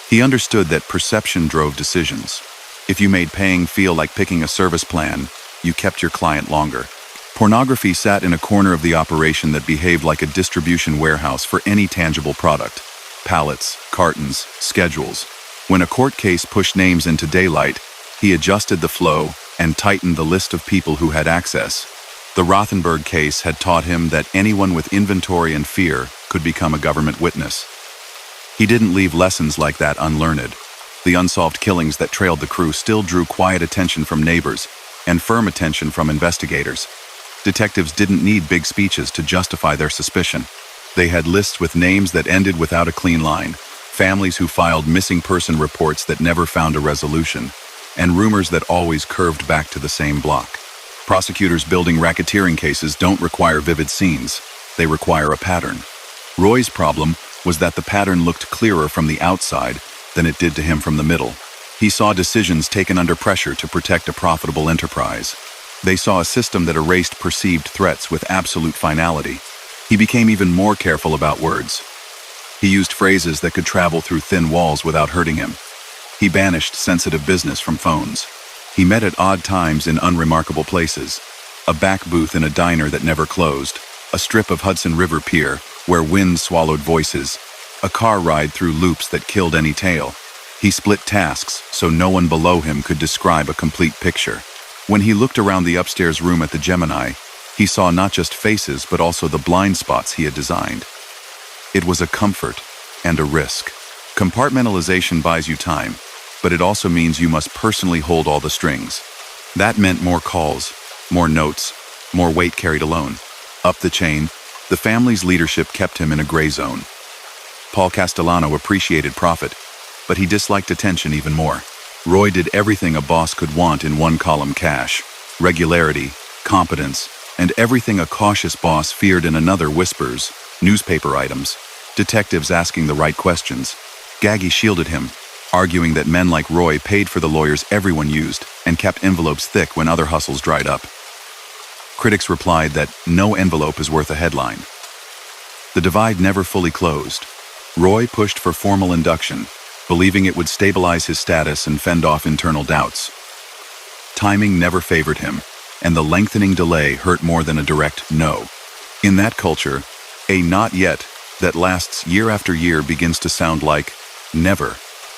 He understood that perception drove decisions. If you made paying feel like picking a service plan, you kept your client longer. Pornography sat in a corner of the operation that behaved like a distribution warehouse for any tangible product. Pallets, cartons, schedules. When a court case pushed names into daylight, he adjusted the flow and tightened the list of people who had access. The Rothenberg case had taught him that anyone with inventory and fear could become a government witness. He didn't leave lessons like that unlearned. The unsolved killings that trailed the crew still drew quiet attention from neighbors and firm attention from investigators. Detectives didn't need big speeches to justify their suspicion. They had lists with names that ended without a clean line, families who filed missing person reports that never found a resolution, and rumors that always curved back to the same block. Prosecutors building racketeering cases don't require vivid scenes. They require a pattern. Roy's problem was that the pattern looked clearer from the outside than it did to him from the middle. He saw decisions taken under pressure to protect a profitable enterprise. They saw a system that erased perceived threats with absolute finality. He became even more careful about words. He used phrases that could travel through thin walls without hurting him. He banished sensitive business from phones. He met at odd times in unremarkable places. A back booth in a diner that never closed. A strip of Hudson River Pier where wind swallowed voices. A car ride through loops that killed any tale. He split tasks so no one below him could describe a complete picture. When he looked around the upstairs room at the Gemini, he saw not just faces but also the blind spots he had designed. It was a comfort and a risk. Compartmentalization buys you time, but it also means you must personally hold all the strings. That meant more calls, more notes, more weight carried alone. Up the chain, the family's leadership kept him in a gray zone. Paul Castellano appreciated profit, but he disliked attention even more. Roy did everything a boss could want in one column: cash, regularity, competence, and everything a cautious boss feared in another: whispers, newspaper items, detectives asking the right questions. Gaggy shielded him, arguing that men like Roy paid for the lawyers everyone used and kept envelopes thick when other hustles dried up. Critics replied that no envelope is worth a headline. The divide never fully closed. Roy pushed for formal induction, believing it would stabilize his status and fend off internal doubts. Timing never favored him, and the lengthening delay hurt more than a direct no. In that culture, a not yet that lasts year after year begins to sound like never.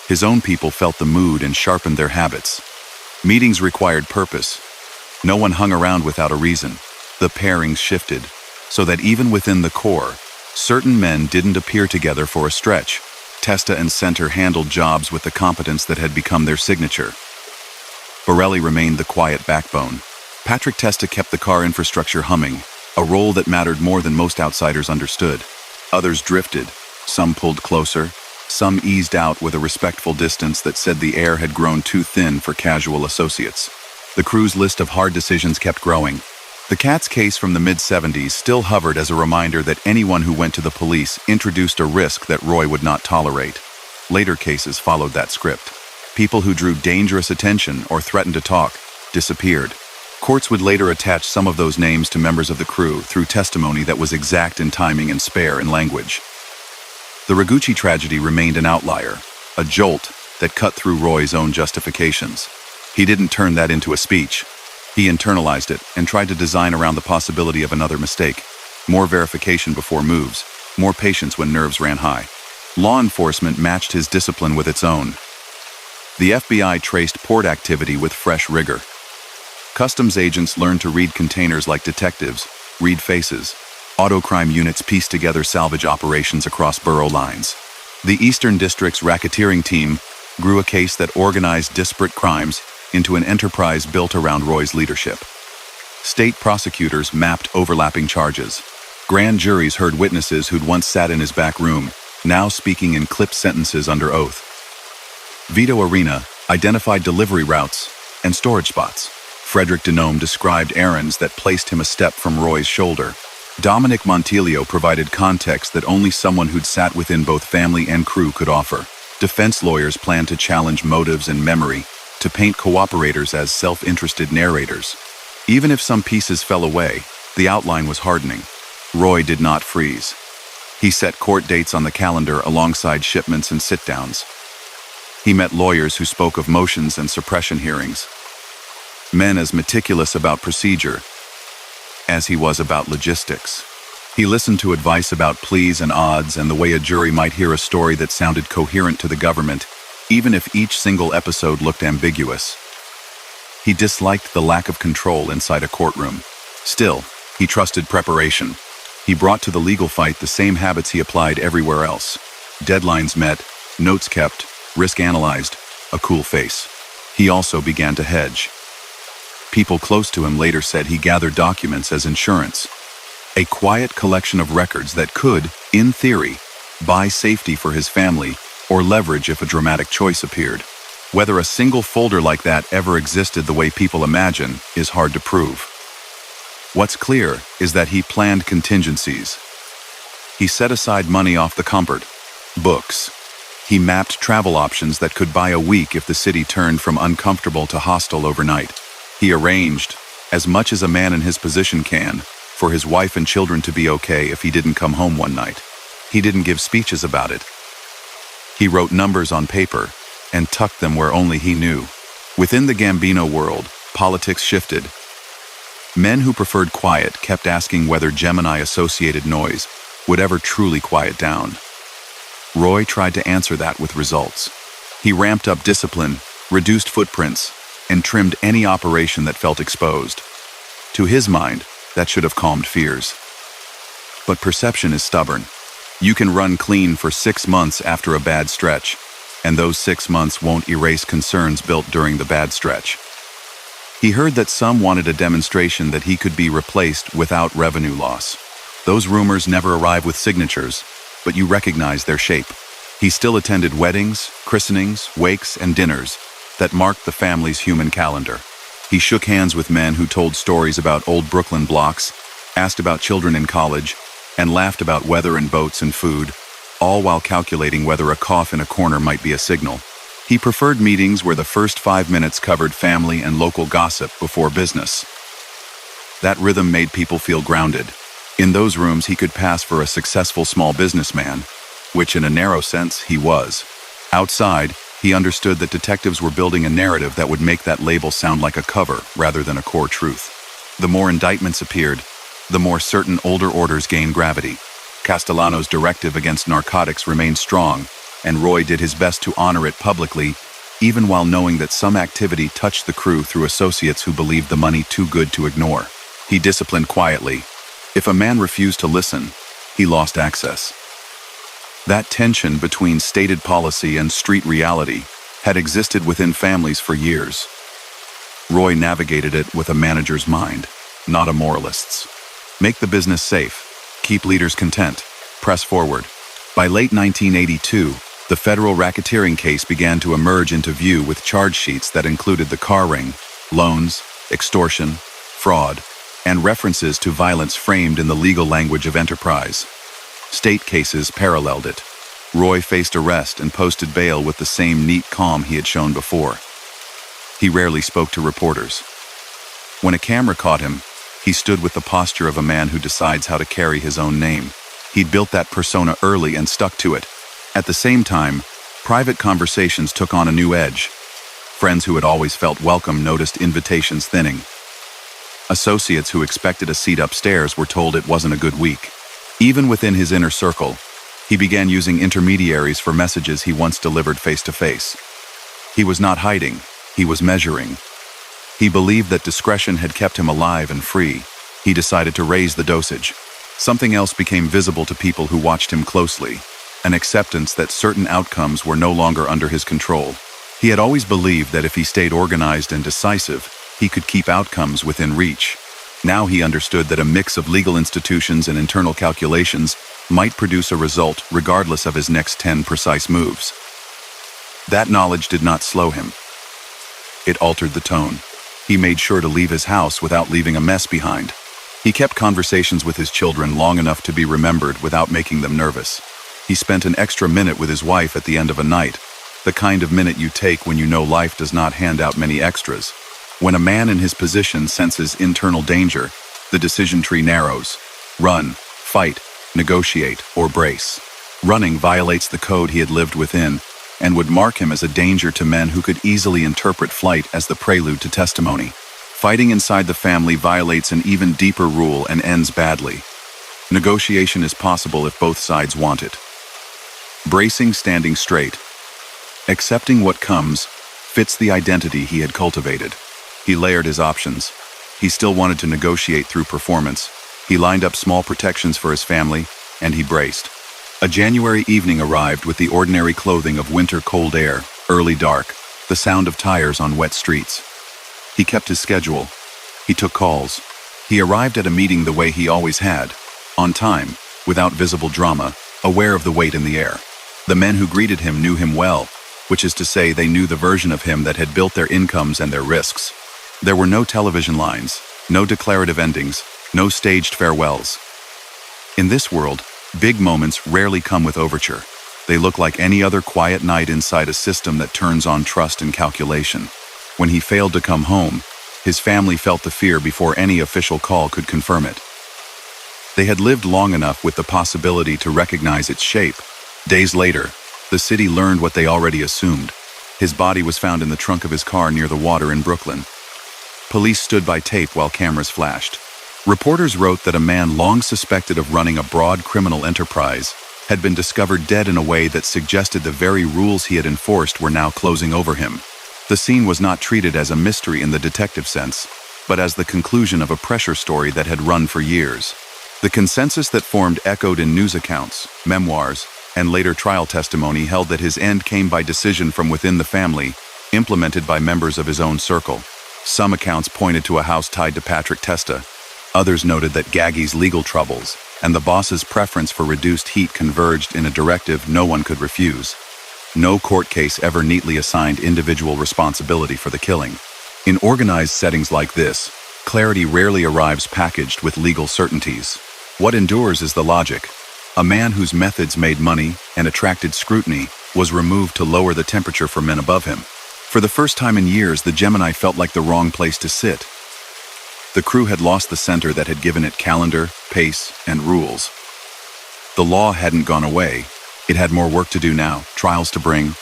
His own people felt the mood and sharpened their habits. Meetings required purpose. No one hung around without a reason. The pairings shifted, so that even within the core, certain men didn't appear together for a stretch. Testa and Center handled jobs with the competence that had become their signature. Borelli remained the quiet backbone. Patrick Testa kept the car infrastructure humming, a role that mattered more than most outsiders understood. Others drifted. Some pulled closer, Some eased out with a respectful distance that said the air had grown too thin for casual associates. The crew's list of hard decisions kept growing. The Katz case from the mid-70s still hovered as a reminder that anyone who went to the police introduced a risk that Roy would not tolerate. Later cases followed that script. People who drew dangerous attention or threatened to talk disappeared. Courts would later attach some of those names to members of the crew through testimony that was exact in timing and spare in language. The Ragucci tragedy remained an outlier, a jolt that cut through Roy's own justifications. He didn't turn that into a speech. He internalized it and tried to design around the possibility of another mistake. More verification before moves, more patience when nerves ran high. Law enforcement matched his discipline with its own. The FBI traced port activity with fresh rigor. Customs agents learned to read containers like detectives, read faces. Autocrime units pieced together salvage operations across borough lines. The Eastern District's racketeering team grew a case that organized disparate crimes into an enterprise built around Roy's leadership. State prosecutors mapped overlapping charges. Grand juries heard witnesses who'd once sat in his back room, now speaking in clipped sentences under oath. Vito Arena identified delivery routes and storage spots. Frederick DeMeo described errands that placed him a step from Roy's shoulder. Dominic Montilio provided context that only someone who'd sat within both family and crew could offer. Defense lawyers planned to challenge motives and memory, to paint cooperators as self-interested narrators. Even if some pieces fell away, the outline was hardening. Roy did not freeze. He set court dates on the calendar alongside shipments and sit-downs. He met lawyers who spoke of motions and suppression hearings. Men as meticulous about procedure as he was about logistics. He listened to advice about pleas and odds and the way a jury might hear a story that sounded coherent to the government, even if each single episode looked ambiguous. He disliked the lack of control inside a courtroom. Still, he trusted preparation. He brought to the legal fight the same habits he applied everywhere else. Deadlines met, notes kept, risk analyzed, a cool face. He also began to hedge. People close to him later said he gathered documents as insurance. A quiet collection of records that could, in theory, buy safety for his family or leverage if a dramatic choice appeared. Whether a single folder like that ever existed the way people imagine is hard to prove. What's clear is that he planned contingencies. He set aside money off the cupboard. Books. He mapped travel options that could buy a week if the city turned from uncomfortable to hostile overnight. He arranged, as much as a man in his position can, for his wife and children to be okay if he didn't come home one night. He didn't give speeches about it. He wrote numbers on paper and tucked them where only he knew. Within the Gambino world, politics shifted. Men who preferred quiet kept asking whether Gemini-associated noise would ever truly quiet down. Roy tried to answer that with results. He ramped up discipline, reduced footprints, and trimmed any operation that felt exposed. To his mind, that should have calmed fears. But perception is stubborn. You can run clean for 6 months after a bad stretch, and those 6 months won't erase concerns built during the bad stretch. He heard that some wanted a demonstration that he could be replaced without revenue loss. Those rumors never arrive with signatures, but you recognize their shape. He still attended weddings, christenings, wakes, and dinners that marked the family's human calendar. He shook hands with men who told stories about old Brooklyn blocks, asked about children in college, and laughed about weather and boats and food, all while calculating whether a cough in a corner might be a signal. He preferred meetings where the first 5 minutes covered family and local gossip before business. That rhythm made people feel grounded. In those rooms, he could pass for a successful small businessman, which in a narrow sense, he was. Outside, he understood that detectives were building a narrative that would make that label sound like a cover rather than a core truth. The more indictments appeared, the more certain older orders gained gravity. Castellano's directive against narcotics remained strong, and Roy did his best to honor it publicly, even while knowing that some activity touched the crew through associates who believed the money too good to ignore. He disciplined quietly. If a man refused to listen, he lost access. That tension between stated policy and street reality had existed within families for years. Roy navigated it with a manager's mind, not a moralist's. Make the business safe, keep leaders content, press forward. By late 1982, The federal racketeering case began to emerge into view with charge sheets that included the car ring, loans, extortion, fraud, and references to violence framed in the legal language of enterprise. State cases paralleled it. Roy faced arrest and posted bail with the same neat calm he had shown before. He rarely spoke to reporters. When a camera caught him, he stood with the posture of a man who decides how to carry his own name. He'd built that persona early and stuck to it. At the same time, private conversations took on a new edge. Friends who had always felt welcome noticed invitations thinning. Associates who expected a seat upstairs were told it wasn't a good week. Even within his inner circle, he began using intermediaries for messages he once delivered face-to-face. He was not hiding, he was measuring. He believed that discretion had kept him alive and free. He decided to raise the dosage. Something else became visible to people who watched him closely. An acceptance that certain outcomes were no longer under his control. He had always believed that if he stayed organized and decisive, he could keep outcomes within reach. Now he understood that a mix of legal institutions and internal calculations might produce a result regardless of his next 10 precise moves. That knowledge did not slow him. It altered the tone. He made sure to leave his house without leaving a mess behind. He kept conversations with his children long enough to be remembered without making them nervous. He spent an extra minute with his wife at the end of a night, the kind of minute you take when you know life does not hand out many extras. When a man in his position senses internal danger, the decision tree narrows. Run, fight, negotiate, or brace. Running violates the code he had lived within and would mark him as a danger to men who could easily interpret flight as the prelude to testimony. Fighting inside the family violates an even deeper rule and ends badly. Negotiation is possible if both sides want it. Bracing, standing straight. Accepting what comes fits the identity he had cultivated. He layered his options. He still wanted to negotiate through performance. He lined up small protections for his family, and he braced. A January evening arrived with the ordinary clothing of winter cold air, early dark, the sound of tires on wet streets. He kept his schedule. He took calls. He arrived at a meeting the way he always had, on time, without visible drama, aware of the weight in the air. The men who greeted him knew him well, which is to say they knew the version of him that had built their incomes and their risks. There were no television lines, no declarative endings, no staged farewells. In this world, big moments rarely come with overture. They look like any other quiet night inside a system that turns on trust and calculation. When he failed to come home, his family felt the fear before any official call could confirm it. They had lived long enough with the possibility to recognize its shape. Days later, the city learned what they already assumed. His body was found in the trunk of his car near the water in Brooklyn. Police stood by tape while cameras flashed. Reporters wrote that a man long suspected of running a broad criminal enterprise had been discovered dead in a way that suggested the very rules he had enforced were now closing over him. The scene was not treated as a mystery in the detective sense, but as the conclusion of a pressure story that had run for years. The consensus that formed echoed in news accounts, memoirs, and later trial testimony held that his end came by decision from within the family, implemented by members of his own circle. Some accounts pointed to a house tied to Patrick Testa. Others noted that Gaggy's legal troubles and the boss's preference for reduced heat converged in a directive no one could refuse. No court case ever neatly assigned individual responsibility for the killing. In organized settings like this, clarity rarely arrives packaged with legal certainties. What endures is the logic. A man whose methods made money and attracted scrutiny was removed to lower the temperature for men above him. For the first time in years, the Gemini felt like the wrong place to sit. The crew had lost the center that had given it calendar, pace, and rules. The law hadn't gone away. It had more work to do now, trials to bring,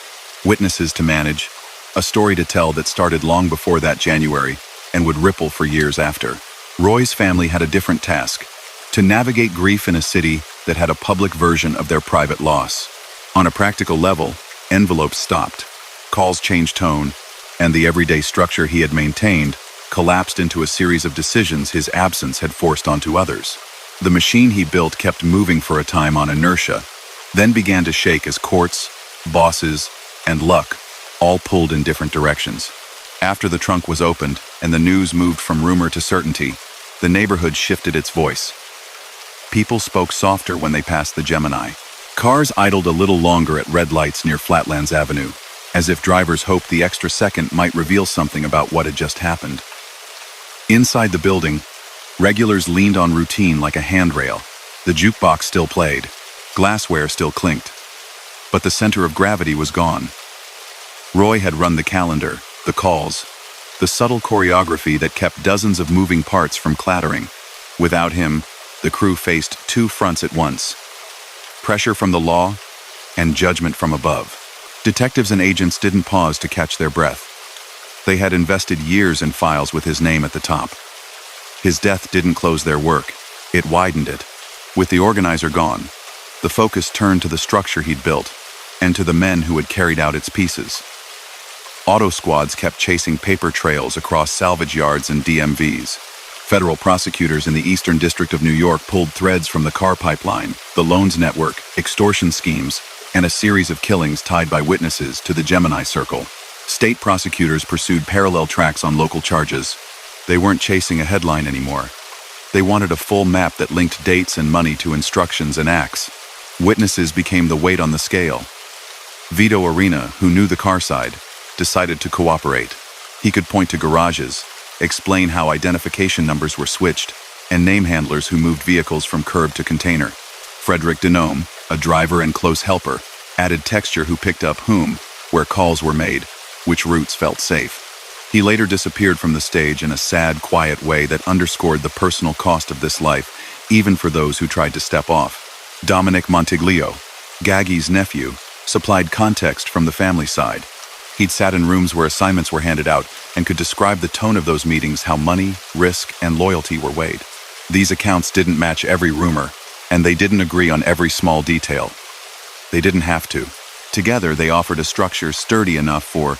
witnesses to manage, a story to tell that started long before that January and would ripple for years after. Roy's family had a different task: to navigate grief in a city that had a public version of their private loss. On a practical level, envelopes stopped, calls changed tone, and the everyday structure he had maintained collapsed into a series of decisions his absence had forced onto others. The machine he built kept moving for a time on inertia, then began to shake as courts, bosses, and luck all pulled in different directions. After the trunk was opened and the news moved from rumor to certainty, the neighborhood shifted its voice. People spoke softer when they passed the Gemini. Cars idled a little longer at red lights near Flatlands Avenue, as if drivers hoped the extra second might reveal something about what had just happened. Inside the building, regulars leaned on routine like a handrail. The jukebox still played, glassware still clinked, but the center of gravity was gone. Roy had run the calendar, the calls, the subtle choreography that kept dozens of moving parts from clattering. Without him, the crew faced two fronts at once: pressure from the law and judgment from above. Detectives and agents didn't pause to catch their breath. They had invested years in files with his name at the top. His death didn't close their work, it widened it. With the organizer gone, the focus turned to the structure he'd built, and to the men who had carried out its pieces. Auto squads kept chasing paper trails across salvage yards and DMVs. Federal prosecutors in the Eastern District of New York pulled threads from the car pipeline, the loans network, extortion schemes, and a series of killings tied by witnesses to the Gemini Circle. State prosecutors pursued parallel tracks on local charges. They weren't chasing a headline anymore. They wanted a full map that linked dates and money to instructions and acts. Witnesses became the weight on the scale. Vito Arena, who knew the car side, decided to cooperate. He could point to garages, explain how identification numbers were switched, and name handlers who moved vehicles from curb to container. Frederick DeNome, a driver and close helper, added texture who picked up whom, where calls were made, which routes felt safe. He later disappeared from the stage in a sad, quiet way that underscored the personal cost of this life, even for those who tried to step off. Dominic Montiglio, Gaggy's nephew, supplied context from the family side. He'd sat in rooms where assignments were handed out and could describe the tone of those meetings, how money, risk, and loyalty were weighed. These accounts didn't match every rumor, and they didn't agree on every small detail. They didn't have to. Together, they offered a structure sturdy enough for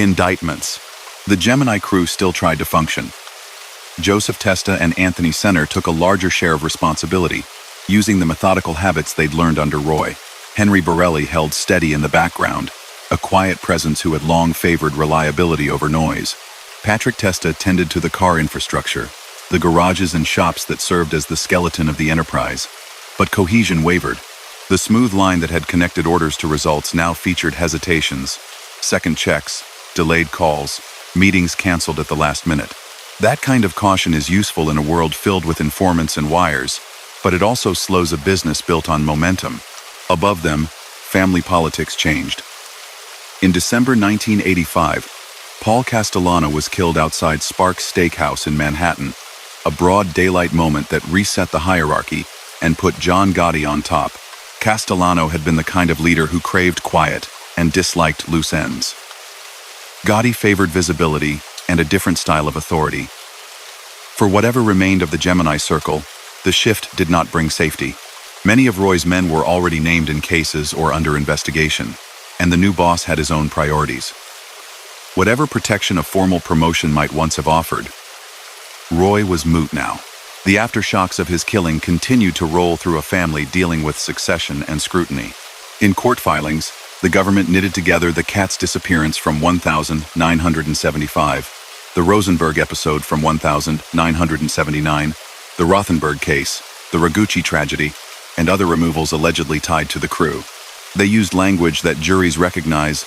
indictments. The Gemini crew still tried to function. Joseph Testa and Anthony Senner took a larger share of responsibility, using the methodical habits they'd learned under Roy. Henry Borelli held steady in the background, a quiet presence who had long favored reliability over noise. Patrick Testa tended to the car infrastructure, the garages and shops that served as the skeleton of the enterprise. But cohesion wavered. The smooth line that had connected orders to results now featured hesitations, second checks, delayed calls, meetings canceled at the last minute. That kind of caution is useful in a world filled with informants and wires, but it also slows a business built on momentum. Above them, family politics changed. In December 1985, Paul Castellano was killed outside Sparks Steakhouse in Manhattan, a broad daylight moment that reset the hierarchy and put John Gotti on top. Castellano had been the kind of leader who craved quiet and disliked loose ends. Gotti favored visibility and a different style of authority. For whatever remained of the Gemini Circle, the shift did not bring safety. Many of Roy's men were already named in cases or under investigation, and the new boss had his own priorities. Whatever protection a formal promotion might once have offered, Roy was moot now. The aftershocks of his killing continued to roll through a family dealing with succession and scrutiny. In court filings, the government knitted together the cat's disappearance from 1975, the Rosenberg episode from 1979, the Rothenberg case, the Ragucci tragedy, and other removals allegedly tied to the crew. They used language that juries recognize: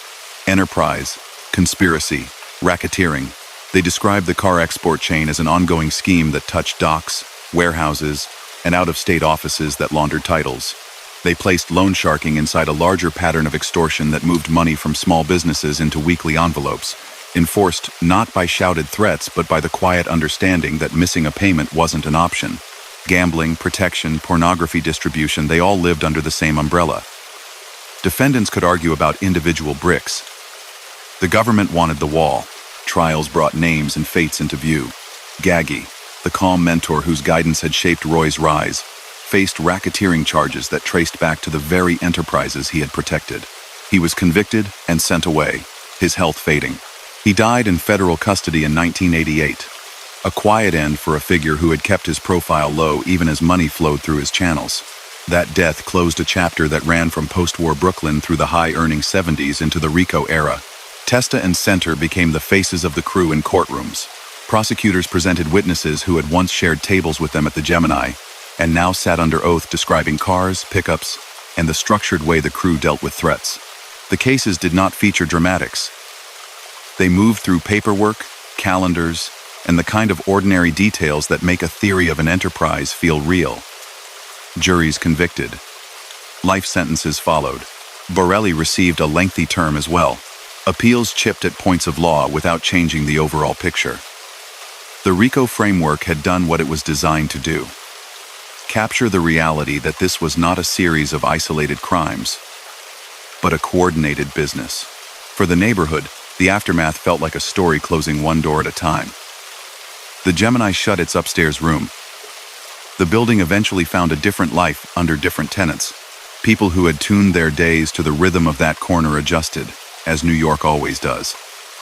enterprise, conspiracy, racketeering. They described the car export chain as an ongoing scheme that touched docks, warehouses, and out-of-state offices that laundered titles. They placed loan sharking inside a larger pattern of extortion that moved money from small businesses into weekly envelopes, enforced not by shouted threats but by the quiet understanding that missing a payment wasn't an option. Gambling, protection, pornography distribution, they all lived under the same umbrella. Defendants could argue about individual bricks. The government wanted the wall. Trials brought names and fates into view. Gaggy, the calm mentor whose guidance had shaped Roy's rise, faced racketeering charges that traced back to the very enterprises he had protected. He was convicted and sent away, his health fading. He died in federal custody in 1988, a quiet end for a figure who had kept his profile low even as money flowed through his channels. That death closed a chapter that ran from post-war Brooklyn through the high-earning 70s into the RICO era. Testa and Center became the faces of the crew in courtrooms. Prosecutors presented witnesses who had once shared tables with them at the Gemini, and now sat under oath describing cars, pickups, and the structured way the crew dealt with threats. The cases did not feature dramatics. They moved through paperwork, calendars, and the kind of ordinary details that make a theory of an enterprise feel real. Juries convicted. Life sentences followed. Borelli received a lengthy term as well. Appeals chipped at points of law without changing the overall picture. The RICO framework had done what it was designed to do. Capture the reality that this was not a series of isolated crimes, but a coordinated business. For the neighborhood, the aftermath felt like a story closing one door at a time. The Gemini shut its upstairs room. The building eventually found a different life under different tenants. People who had tuned their days to the rhythm of that corner adjusted, as New York always does.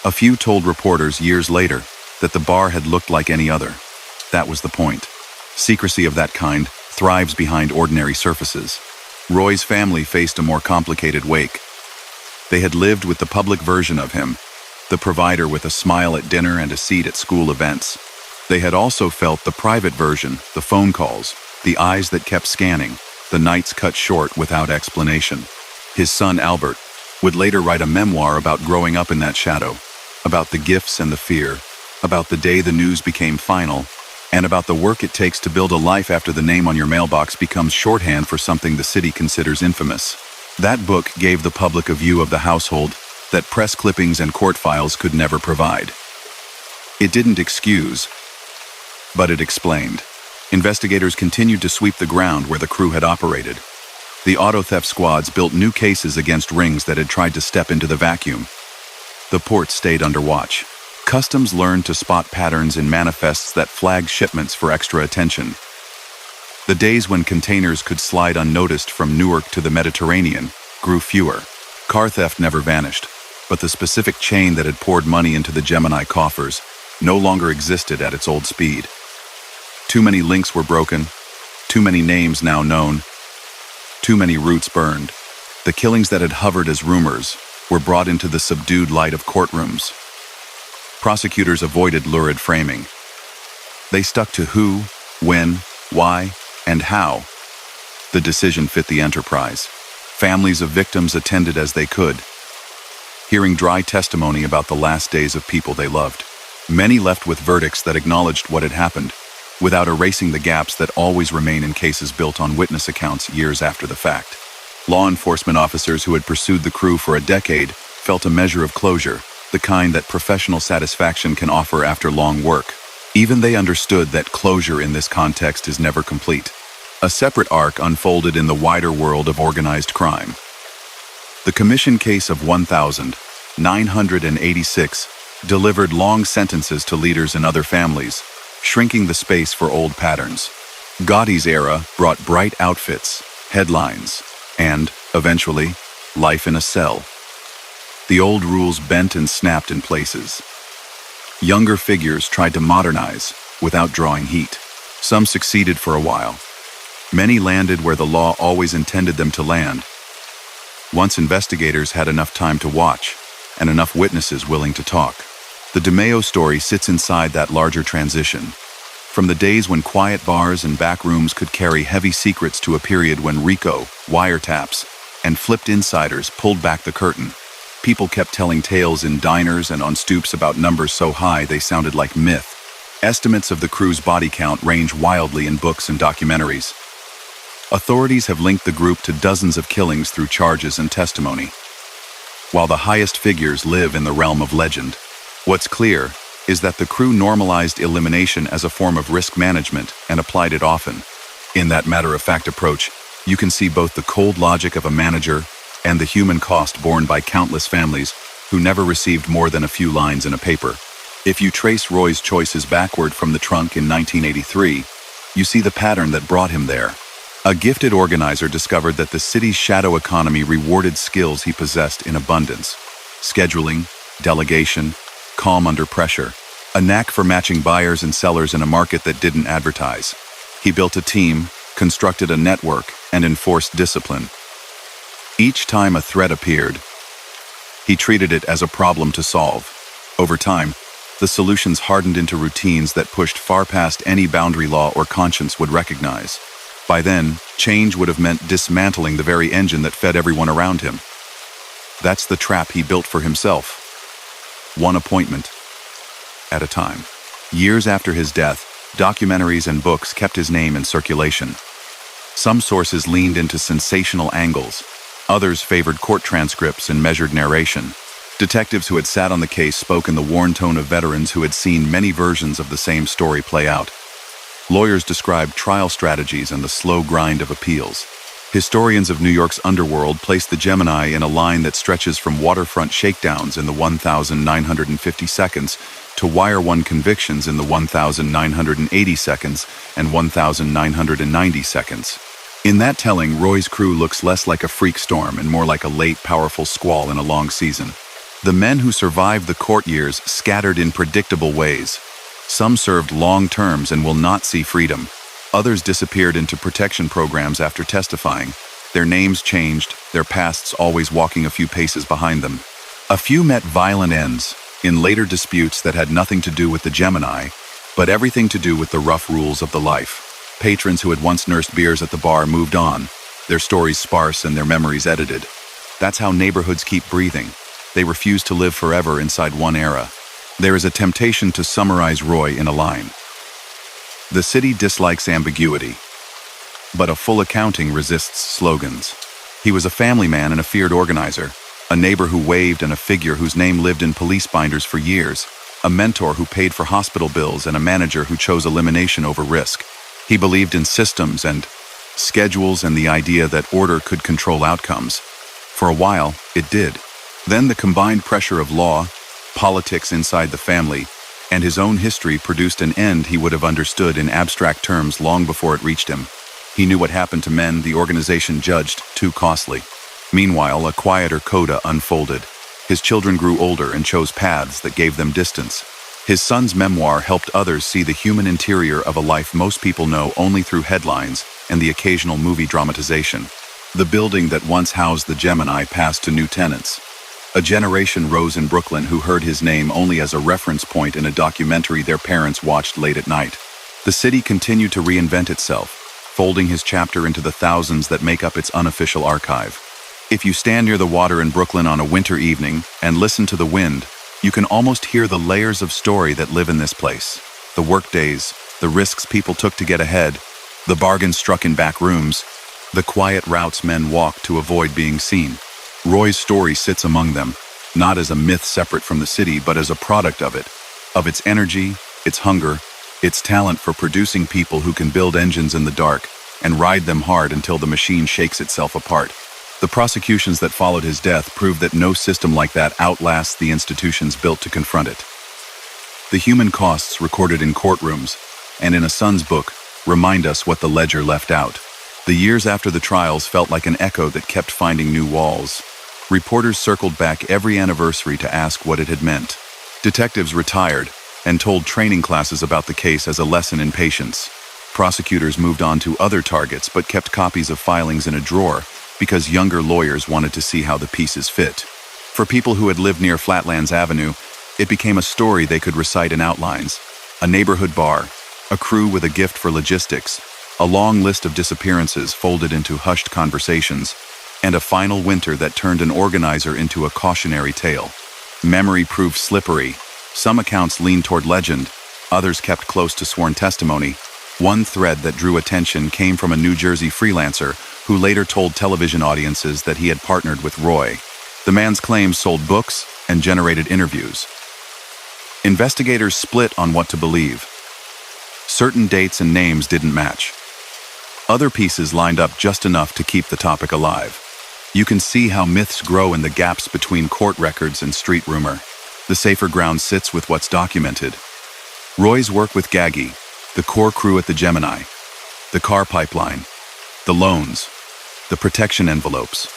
A few told reporters years later that the bar had looked like any other. That was the point. Secrecy of that kind thrives behind ordinary surfaces. Roy's family faced a more complicated wake. They had lived with the public version of him, the provider with a smile at dinner and a seat at school events. They had also felt the private version, the phone calls, the eyes that kept scanning, the nights cut short without explanation. His son, Albert, would later write a memoir about growing up in that shadow, about the gifts and the fear, about the day the news became final, and about the work it takes to build a life after the name on your mailbox becomes shorthand for something the city considers infamous. That book gave the public a view of the household that press clippings and court files could never provide. It didn't excuse, but it explained. Investigators continued to sweep the ground where the crew had operated. The auto theft squads built new cases against rings that had tried to step into the vacuum. The port stayed under watch. Customs learned to spot patterns in manifests that flagged shipments for extra attention. The days when containers could slide unnoticed from Newark to the Mediterranean grew fewer. Car theft never vanished, but the specific chain that had poured money into the Gemini coffers no longer existed at its old speed. Too many links were broken, too many names now known, too many routes burned. The killings that had hovered as rumors were brought into the subdued light of courtrooms. Prosecutors avoided lurid framing. They stuck to who, when, why, and how. The decision fit the enterprise. Families of victims attended as they could, hearing dry testimony about the last days of people they loved. Many left with verdicts that acknowledged what had happened, without erasing the gaps that always remain in cases built on witness accounts years after the fact. Law enforcement officers who had pursued the crew for a decade felt a measure of closure, the kind that professional satisfaction can offer after long work. Even they understood that closure in this context is never complete. A separate arc unfolded in the wider world of organized crime. The commission case of 1,986 delivered long sentences to leaders and other families, shrinking the space for old patterns. Gotti's era brought bright outfits, headlines, and, eventually, life in a cell. The old rules bent and snapped in places. Younger figures tried to modernize without drawing heat. Some succeeded for a while. Many landed where the law always intended them to land. Once investigators had enough time to watch and enough witnesses willing to talk. The DeMeo story sits inside that larger transition. From the days when quiet bars and back rooms could carry heavy secrets to a period when RICO, wiretaps, and flipped insiders pulled back the curtain. People kept telling tales in diners and on stoops about numbers so high they sounded like myth. Estimates of the crew's body count range wildly in books and documentaries. Authorities have linked the group to dozens of killings through charges and testimony, while the highest figures live in the realm of legend. What's clear is that the crew normalized elimination as a form of risk management and applied it often. In that matter-of-fact approach, you can see both the cold logic of a manager and the human cost borne by countless families who never received more than a few lines in a paper. If you trace Roy's choices backward from the trunk in 1983, you see the pattern that brought him there. A gifted organizer discovered that the city's shadow economy rewarded skills he possessed in abundance: scheduling, delegation, calm under pressure, a knack for matching buyers and sellers in a market that didn't advertise. He built a team, constructed a network, and enforced discipline. Each time a threat appeared, he treated it as a problem to solve. Over time, the solutions hardened into routines that pushed far past any boundary law or conscience would recognize. By then, change would have meant dismantling the very engine that fed everyone around him. That's the trap he built for himself. One appointment at a time. Years after his death, documentaries and books kept his name in circulation. Some sources leaned into sensational angles. Others favored court transcripts and measured narration. Detectives who had sat on the case spoke in the worn tone of veterans who had seen many versions of the same story play out. Lawyers described trial strategies and the slow grind of appeals. Historians of New York's underworld placed the Gemini in a line that stretches from waterfront shakedowns in the 1,950 seconds to Wire 1 convictions in the 1,980 seconds and 1,990 seconds. In that telling, Roy's crew looks less like a freak storm and more like a late, powerful squall in a long season. The men who survived the court years scattered in predictable ways. Some served long terms and will not see freedom. Others disappeared into protection programs after testifying. Their names changed, their pasts always walking a few paces behind them. A few met violent ends, in later disputes that had nothing to do with the Gemini, but everything to do with the rough rules of the life. Patrons who had once nursed beers at the bar moved on, their stories sparse and their memories edited. That's how neighborhoods keep breathing. They refuse to live forever inside one era. There is a temptation to summarize Roy in a line. The city dislikes ambiguity, but a full accounting resists slogans. He was a family man and a feared organizer, a neighbor who waved and a figure whose name lived in police binders for years, a mentor who paid for hospital bills and a manager who chose elimination over risk. He believed in systems and schedules and the idea that order could control outcomes. For a while, it did. Then the combined pressure of law, politics inside the family, and his own history produced an end he would have understood in abstract terms long before it reached him. He knew what happened to men the organization judged too costly. Meanwhile, a quieter coda unfolded. His children grew older and chose paths that gave them distance. His son's memoir helped others see the human interior of a life most people know only through headlines and the occasional movie dramatization. The building that once housed the Gemini passed to new tenants. A generation rose in Brooklyn who heard his name only as a reference point in a documentary their parents watched late at night. The city continued to reinvent itself, folding his chapter into the thousands that make up its unofficial archive. If you stand near the water in Brooklyn on a winter evening and listen to the wind, you can almost hear the layers of story that live in this place. The workdays, the risks people took to get ahead, the bargains struck in back rooms, the quiet routes men walked to avoid being seen. Roy's story sits among them, not as a myth separate from the city, but as a product of it, of its energy, its hunger, its talent for producing people who can build engines in the dark and ride them hard until the machine shakes itself apart. The prosecutions that followed his death prove that no system like that outlasts the institutions built to confront it. The human costs recorded in courtrooms and in a son's book remind us what the ledger left out. The years after the trials felt like an echo that kept finding new walls. Reporters circled back every anniversary to ask what it had meant. Detectives retired and told training classes about the case as a lesson in patience. Prosecutors moved on to other targets but kept copies of filings in a drawer because younger lawyers wanted to see how the pieces fit. For people who had lived near Flatlands Avenue, it became a story they could recite in outlines. A neighborhood bar, a crew with a gift for logistics, a long list of disappearances folded into hushed conversations, and a final winter that turned an organizer into a cautionary tale. Memory proved slippery. Some accounts leaned toward legend, others kept close to sworn testimony. One thread that drew attention came from a New Jersey freelancer who later told television audiences that he had partnered with Roy. The man's claims sold books and generated interviews. Investigators split on what to believe. Certain dates and names didn't match. Other pieces lined up just enough to keep the topic alive. You can see how myths grow in the gaps between court records and street rumor. The safer ground sits with what's documented. Roy's work with Gaggy, the core crew at the Gemini, the car pipeline, the loans, the protection envelopes,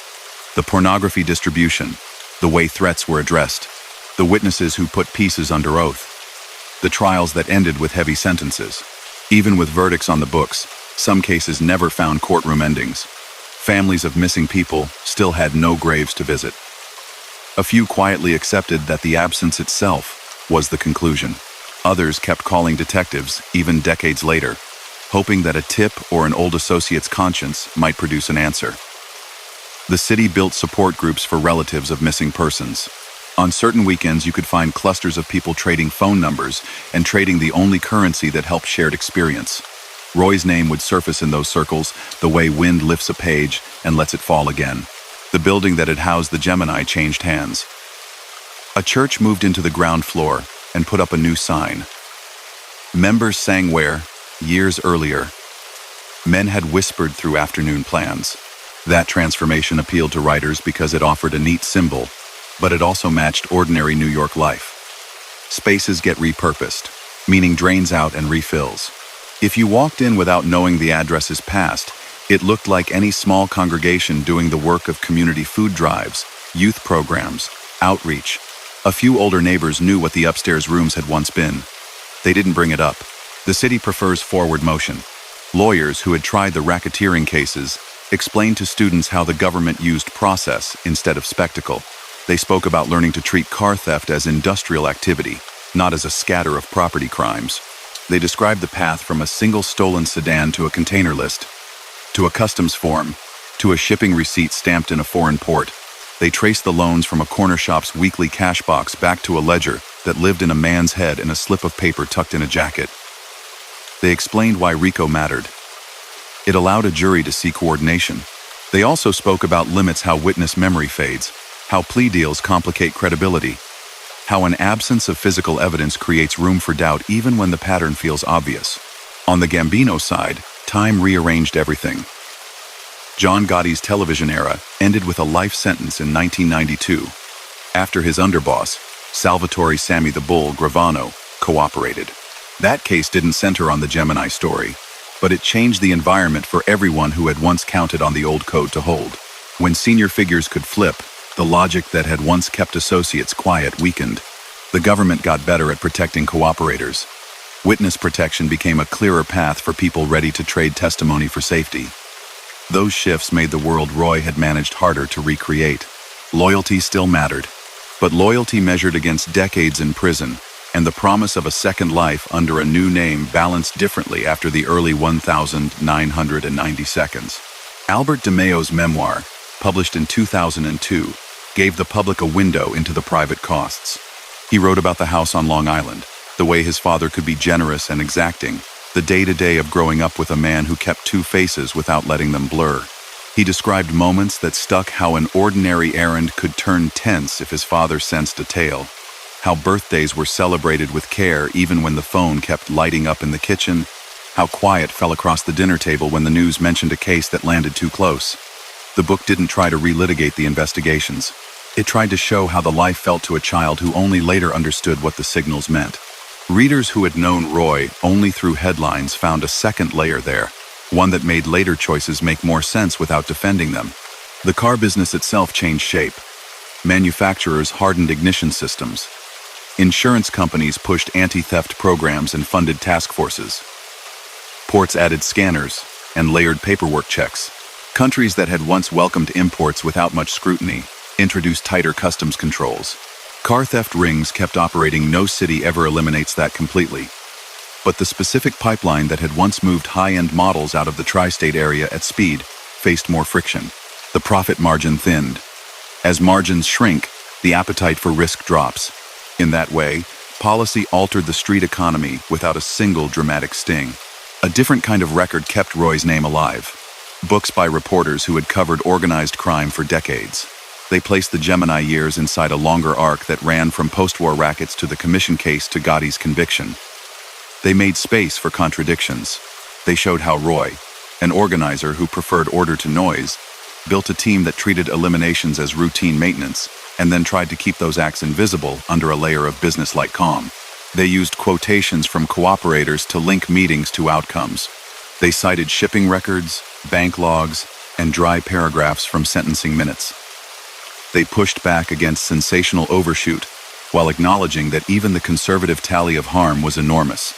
the pornography distribution, the way threats were addressed, the witnesses who put pieces under oath, the trials that ended with heavy sentences. Even with verdicts on the books, some cases never found courtroom endings. Families of missing people still had no graves to visit. A few quietly accepted that the absence itself was the conclusion. Others kept calling detectives, even decades later, hoping that a tip or an old associate's conscience might produce an answer. The city built support groups for relatives of missing persons. On certain weekends, you could find clusters of people trading phone numbers and trading the only currency that helped shared experience. Roy's name would surface in those circles the way wind lifts a page and lets it fall again. The building that had housed the Gemini changed hands. A church moved into the ground floor and put up a new sign. Members sang where, years earlier, men had whispered through afternoon plans. That transformation appealed to writers because it offered a neat symbol, but it also matched ordinary New York life. Spaces get repurposed, meaning drains out and refills. If you walked in without knowing the address's past, it looked like any small congregation doing the work of community food drives, youth programs, outreach. A few older neighbors knew what the upstairs rooms had once been. They didn't bring it up. The city prefers forward motion. Lawyers who had tried the racketeering cases explained to students how the government used process instead of spectacle. They spoke about learning to treat car theft as industrial activity, not as a scatter of property crimes. They described the path from a single stolen sedan to a container list, to a customs form, to a shipping receipt stamped in a foreign port. They traced the loans from a corner shop's weekly cash box back to a ledger that lived in a man's head in a slip of paper tucked in a jacket. They explained why RICO mattered. It allowed a jury to see coordination. They also spoke about limits, how witness memory fades, how plea deals complicate credibility, how an absence of physical evidence creates room for doubt even when the pattern feels obvious. On the Gambino side, time rearranged everything. John Gotti's television era ended with a life sentence in 1992. After his underboss, Salvatore "Sammy the Bull" Gravano, cooperated. That case didn't center on the Gemini story, but it changed the environment for everyone who had once counted on the old code to hold. When senior figures could flip, the logic that had once kept associates quiet weakened. The government got better at protecting cooperators. Witness protection became a clearer path for people ready to trade testimony for safety. Those shifts made the world Roy had managed harder to recreate. Loyalty still mattered, but loyalty measured against decades in prison, and the promise of a second life under a new name balanced differently after the early 1990 seconds. Albert DeMeo's memoir, published in 2002, gave the public a window into the private costs. He wrote about the house on Long Island, the way his father could be generous and exacting, the day-to-day of growing up with a man who kept two faces without letting them blur. He described moments that stuck, how an ordinary errand could turn tense if his father sensed a tale, how birthdays were celebrated with care even when the phone kept lighting up in the kitchen, how quiet fell across the dinner table when the news mentioned a case that landed too close. The book didn't try to relitigate the investigations. It tried to show how the life felt to a child who only later understood what the signals meant. Readers who had known Roy only through headlines found a second layer there, one that made later choices make more sense without defending them. The car business itself changed shape. Manufacturers hardened ignition systems. Insurance companies pushed anti-theft programs and funded task forces. Ports added scanners and layered paperwork checks. Countries that had once welcomed imports without much scrutiny introduced tighter customs controls. Car theft rings kept operating. No city ever eliminates that completely. But the specific pipeline that had once moved high-end models out of the tri-state area at speed faced more friction. The profit margin thinned. As margins shrink, the appetite for risk drops. In that way, policy altered the street economy without a single dramatic sting. A different kind of record kept Roy's name alive. Books by reporters who had covered organized crime for decades. They placed the Gemini years inside a longer arc that ran from post-war rackets to the commission case to Gotti's conviction. They made space for contradictions. They showed how Roy, an organizer who preferred order to noise, built a team that treated eliminations as routine maintenance and then tried to keep those acts invisible under a layer of business-like calm. They used quotations from cooperators to link meetings to outcomes. They cited shipping records, bank logs, and dry paragraphs from sentencing minutes. They pushed back against sensational overshoot while acknowledging that even the conservative tally of harm was enormous.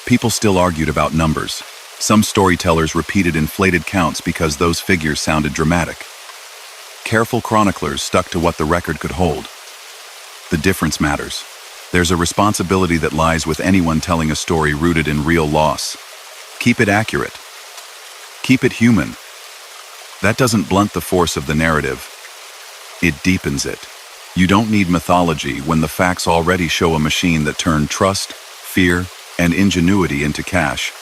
People still argued about numbers. Some storytellers repeated inflated counts because those figures sounded dramatic. Careful chroniclers stuck to what the record could hold. The difference matters. There's a responsibility that lies with anyone telling a story rooted in real loss. Keep it accurate. Keep it human. That doesn't blunt the force of the narrative. It deepens it. You don't need mythology when the facts already show a machine that turned trust, fear, and ingenuity into cash,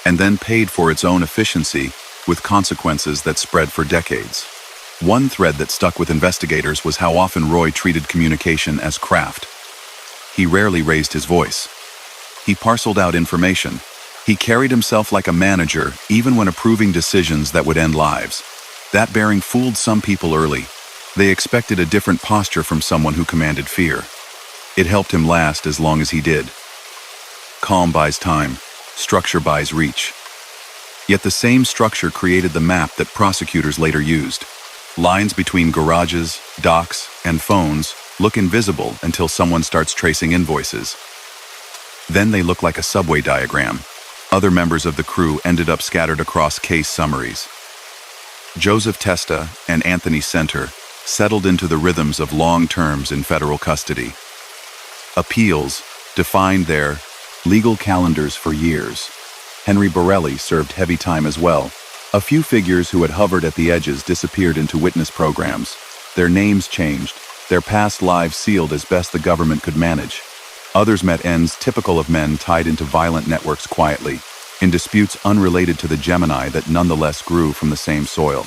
and then paid for its own efficiency with consequences that spread for decades. One thread that stuck with investigators was how often Roy treated communication as craft. He rarely raised his voice. He parceled out information. He carried himself like a manager, even when approving decisions that would end lives. That bearing fooled some people early. They expected a different posture from someone who commanded fear. It helped him last as long as he did. Calm buys time. Structure buys reach. Yet the same structure created the map that prosecutors later used. Lines between garages, docks, and phones look invisible until someone starts tracing invoices. Then they look like a subway diagram. Other members of the crew ended up scattered across case summaries. Joseph Testa and Anthony Center settled into the rhythms of long terms in federal custody. Appeals defined their legal calendars for years. Henry Borelli served heavy time as well. A few figures who had hovered at the edges disappeared into witness programs. Their names changed, their past lives sealed as best the government could manage. Others met ends typical of men tied into violent networks quietly, in disputes unrelated to the Gemini that nonetheless grew from the same soil.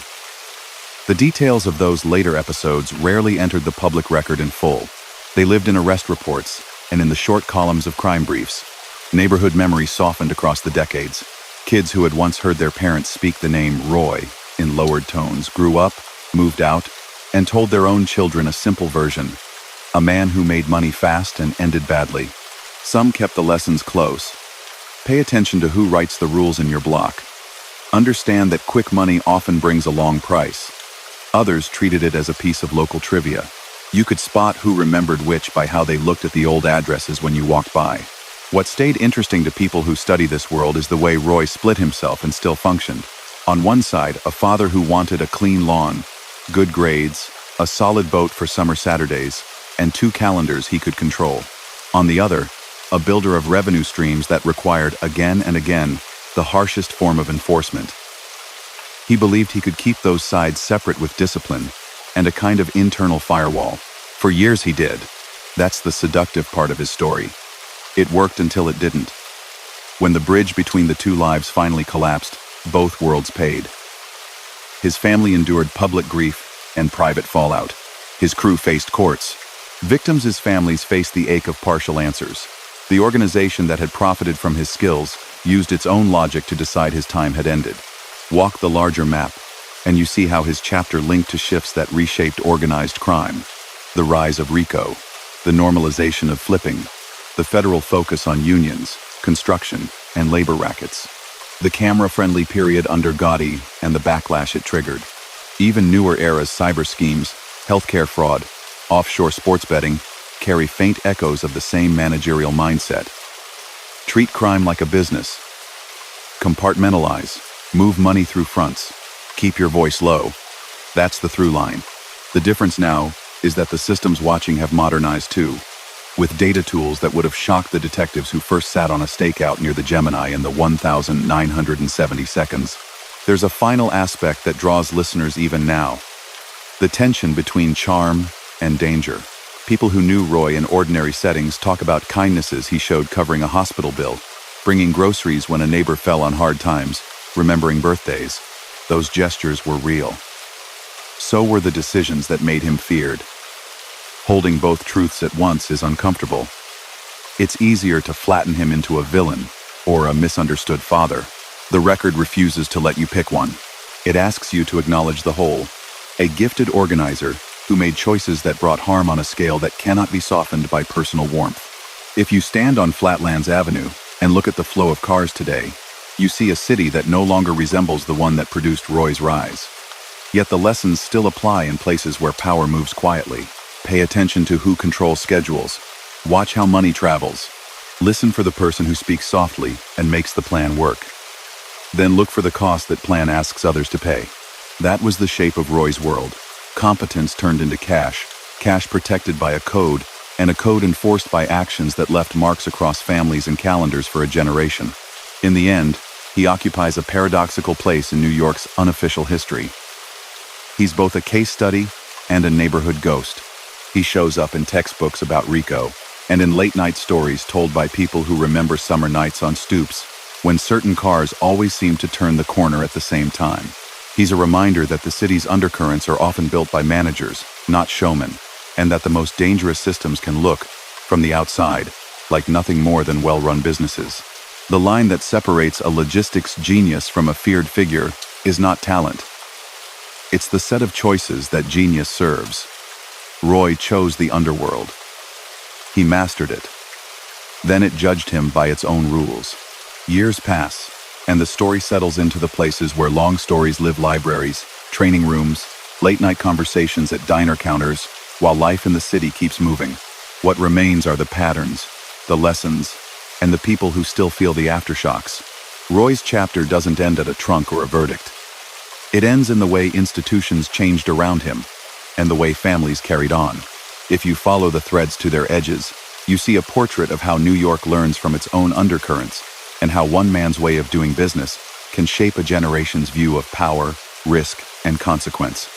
The details of those later episodes rarely entered the public record in full. They lived in arrest reports and in the short columns of crime briefs. Neighborhood memory softened across the decades. Kids who had once heard their parents speak the name Roy in lowered tones grew up, moved out, and told their own children a simple version. A man who made money fast and ended badly. Some kept the lessons close. Pay attention to who writes the rules in your block. Understand that quick money often brings a long price. Others treated it as a piece of local trivia. You could spot who remembered which by how they looked at the old addresses when you walked by. What stayed interesting to people who study this world is the way Roy split himself and still functioned. On one side, a father who wanted a clean lawn, good grades, a solid boat for summer Saturdays, and 2 calendars he could control. On the other, a builder of revenue streams that required again and again the harshest form of enforcement. He believed he could keep those sides separate with discipline and a kind of internal firewall. For years he did. That's the seductive part of his story. It worked until it didn't. When the bridge between the 2 lives finally collapsed, both worlds paid. His family endured public grief and private fallout. His crew faced courts. Victims' families faced the ache of partial answers. The organization that had profited from his skills used its own logic to decide his time had ended. Walk the larger map, and you see how his chapter linked to shifts that reshaped organized crime. The rise of RICO, the normalization of flipping, the federal focus on unions, construction, and labor rackets. The camera-friendly period under Gotti and the backlash it triggered. Even newer eras cyber schemes, healthcare fraud, offshore sports betting, carry faint echoes of the same managerial mindset. Treat crime like a business. Compartmentalize. Move money through fronts. Keep your voice low. That's the through line. The difference now is that the systems watching have modernized too, with data tools that would have shocked the detectives who first sat on a stakeout near the Gemini in the 1,970 seconds. There's a final aspect that draws listeners even now. The tension between charm and danger. People who knew Roy in ordinary settings talk about kindnesses he showed covering a hospital bill, bringing groceries when a neighbor fell on hard times, remembering birthdays. Those gestures were real. So were the decisions that made him feared. Holding both truths at once is uncomfortable. It's easier to flatten him into a villain or a misunderstood father. The record refuses to let you pick one. It asks you to acknowledge the whole. A gifted organizer who made choices that brought harm on a scale that cannot be softened by personal warmth. If you stand on Flatlands Avenue and look at the flow of cars today, you see a city that no longer resembles the one that produced Roy's rise. Yet the lessons still apply in places where power moves quietly. Pay attention to who controls schedules. Watch how money travels. Listen for the person who speaks softly and makes the plan work. Then look for the cost that plan asks others to pay. That was the shape of Roy's world. Competence turned into cash, cash protected by a code, and a code enforced by actions that left marks across families and calendars for a generation. In the end, He occupies a paradoxical place in New York's unofficial history. He's both a case study and a neighborhood ghost. He shows up in textbooks about Rico and in late-night stories told by people who remember summer nights on stoops when certain cars always seem to turn the corner at the same time. He's a reminder that the city's undercurrents are often built by managers, not showmen, and that the most dangerous systems can look, from the outside, like nothing more than well-run businesses. The line that separates a logistics genius from a feared figure is not talent. It's the set of choices that genius serves. Roy chose the underworld. He mastered it. Then it judged him by its own rules. Years pass, and the story settles into the places where long stories live: libraries, training rooms, late-night conversations at diner counters, while life in the city keeps moving. What remains are the patterns, the lessons, and the people who still feel the aftershocks. Roy's chapter doesn't end at a trunk or a verdict. It ends in the way institutions changed around him, and the way families carried on. If you follow the threads to their edges, you see a portrait of how New York learns from its own undercurrents, and how one man's way of doing business can shape a generation's view of power, risk, and consequence.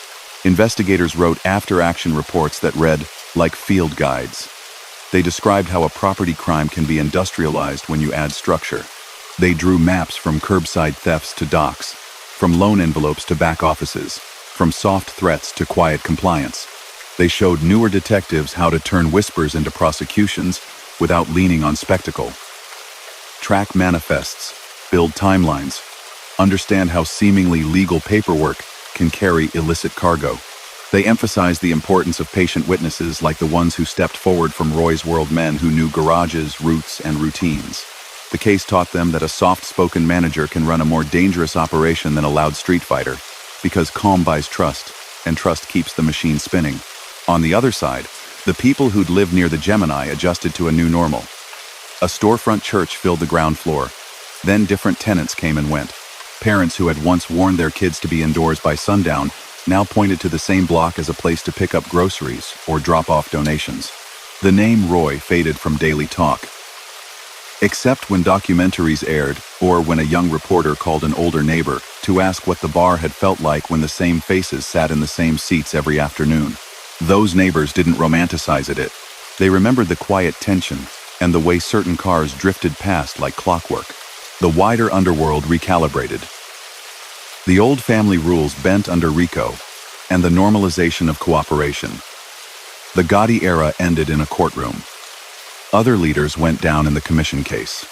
Investigators wrote after-action reports that read like field guides. They described how a property crime can be industrialized when you add structure. They drew maps from curbside thefts to docks, from loan envelopes to back offices, from soft threats to quiet compliance. They showed newer detectives how to turn whispers into prosecutions without leaning on spectacle. Track manifests, build timelines, understand how seemingly legal paperwork can carry illicit cargo. They emphasized the importance of patient witnesses like the ones who stepped forward from Roy's world, men who knew garages, routes, and routines. The case taught them that a soft-spoken manager can run a more dangerous operation than a loud street fighter, because calm buys trust, and trust keeps the machine spinning. On the other side, the people who'd lived near the Gemini adjusted to a new normal. A storefront church filled the ground floor. Then different tenants came and went. Parents who had once warned their kids to be indoors by sundown now pointed to the same block as a place to pick up groceries or drop off donations. The name Roy faded from daily talk, except when documentaries aired or when a young reporter called an older neighbor to ask what the bar had felt like when the same faces sat in the same seats every afternoon. Those neighbors didn't romanticize it. They remembered the quiet tension and the way certain cars drifted past like clockwork. The wider underworld recalibrated. The old family rules bent under Rico, and the normalization of cooperation. The gaudy era ended in a courtroom. Other leaders went down in the commission case.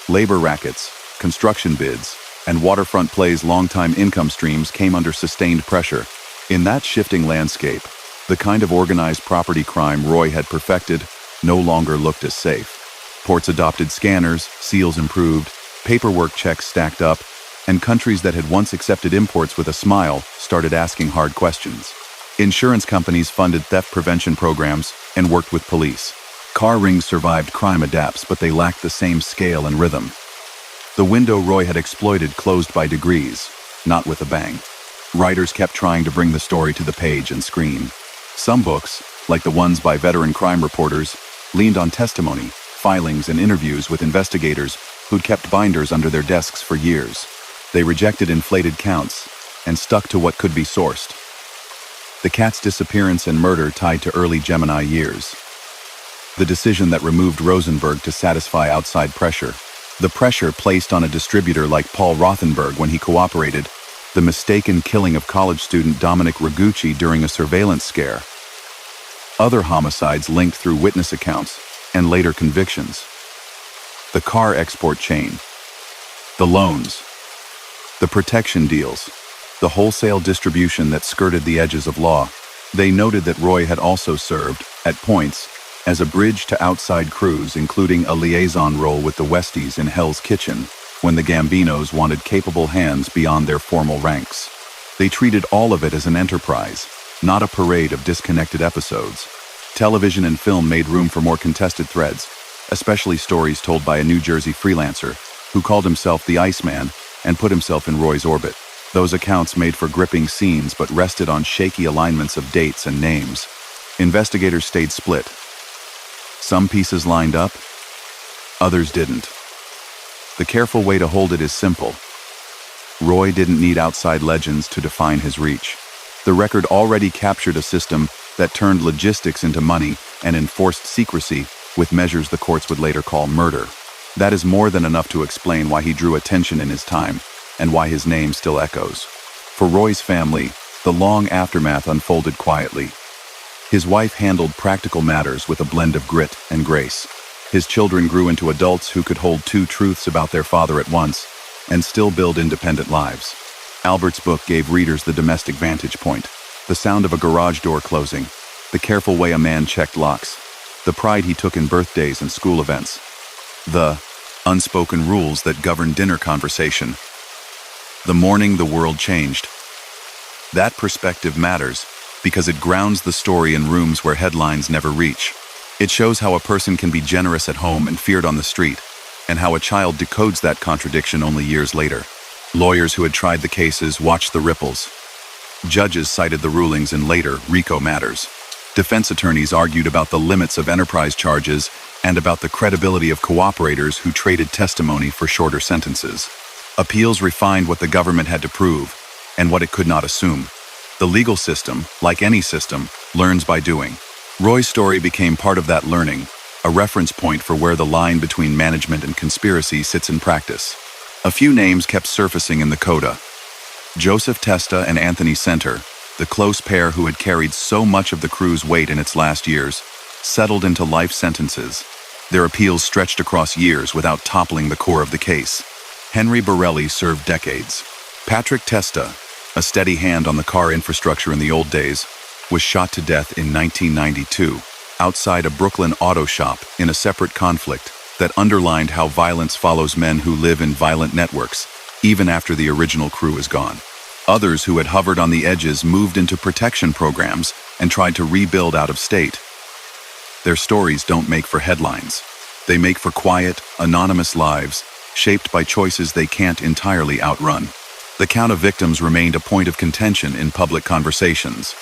Labor rackets, construction bids, and waterfront plays' longtime income streams came under sustained pressure. In that shifting landscape, the kind of organized property crime Roy had perfected no longer looked as safe. Ports adopted scanners, seals improved, paperwork checks stacked up, and countries that had once accepted imports with a smile started asking hard questions. Insurance companies funded theft prevention programs and worked with police. Car rings survived crime adapts, but they lacked the same scale and rhythm. The window Roy had exploited closed by degrees, not with a bang. Writers kept trying to bring the story to the page and screen. Some books, like the ones by veteran crime reporters, leaned on testimony, filings, and interviews with investigators who'd kept binders under their desks for years. They rejected inflated counts and stuck to what could be sourced. The cat's disappearance and murder tied to early Gemini years. The decision that removed Rosenberg to satisfy outside pressure. The pressure placed on a distributor like Paul Rothenberg when he cooperated. The mistaken killing of college student Dominic Ragucci during a surveillance scare. Other homicides linked through witness accounts and later convictions. The car export chain. The loans. The protection deals. The wholesale distribution that skirted the edges of law. They noted that Roy had also served, at points, as a bridge to outside crews, including a liaison role with the Westies in Hell's Kitchen, when the Gambinos wanted capable hands beyond their formal ranks. They treated all of it as an enterprise, not a parade of disconnected episodes. Television and film made room for more contested threads, especially stories told by a New Jersey freelancer who called himself the Iceman and put himself in Roy's orbit. Those accounts made for gripping scenes but rested on shaky alignments of dates and names. Investigators stayed split. Some pieces lined up, others didn't. The careful way to hold it is simple. Roy didn't need outside legends to define his reach. The record already captured a system that turned logistics into money and enforced secrecy with measures the courts would later call murder. That is more than enough to explain why he drew attention in his time and why his name still echoes. For Roy's family, the long aftermath unfolded quietly. His wife handled practical matters with a blend of grit and grace. His children grew into adults who could hold two truths about their father at once and still build independent lives. Albert's book gave readers the domestic vantage point, the sound of a garage door closing, the careful way a man checked locks, the pride he took in birthdays and school events, the unspoken rules that govern dinner conversation. The morning the world changed. That perspective matters because it grounds the story in rooms where headlines never reach. It shows how a person can be generous at home and feared on the street, and how a child decodes that contradiction only years later. Lawyers who had tried the cases watched the ripples. Judges cited the rulings in later RICO matters. Defense attorneys argued about the limits of enterprise charges and about the credibility of cooperators who traded testimony for shorter sentences. Appeals refined what the government had to prove and what it could not assume. The legal system, like any system, learns by doing. Roy's story became part of that learning, a reference point for where the line between management and conspiracy sits in practice. A few names kept surfacing in the coda. Joseph Testa and Anthony Center, the close pair who had carried so much of the crew's weight in its last years, settled into life sentences. Their appeals stretched across years without toppling the core of the case. Henry Borelli served decades. Patrick Testa, a steady hand on the car infrastructure in the old days, was shot to death in 1992, outside a Brooklyn auto shop in a separate conflict that underlined how violence follows men who live in violent networks, even after the original crew is gone. Others who had hovered on the edges moved into protection programs and tried to rebuild out of state. Their stories don't make for headlines. They make for quiet, anonymous lives, shaped by choices they can't entirely outrun. The count of victims remained a point of contention in public conversations.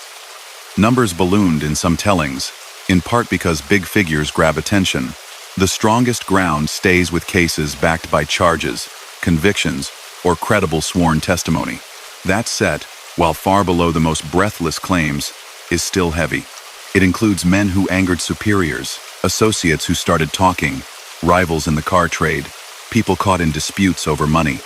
Numbers ballooned in some tellings, in part because big figures grab attention. The strongest ground stays with cases backed by charges, convictions, or credible sworn testimony. That set, while far below the most breathless claims, is still heavy. It includes men who angered superiors, associates who started talking, rivals in the car trade, people caught in disputes over money,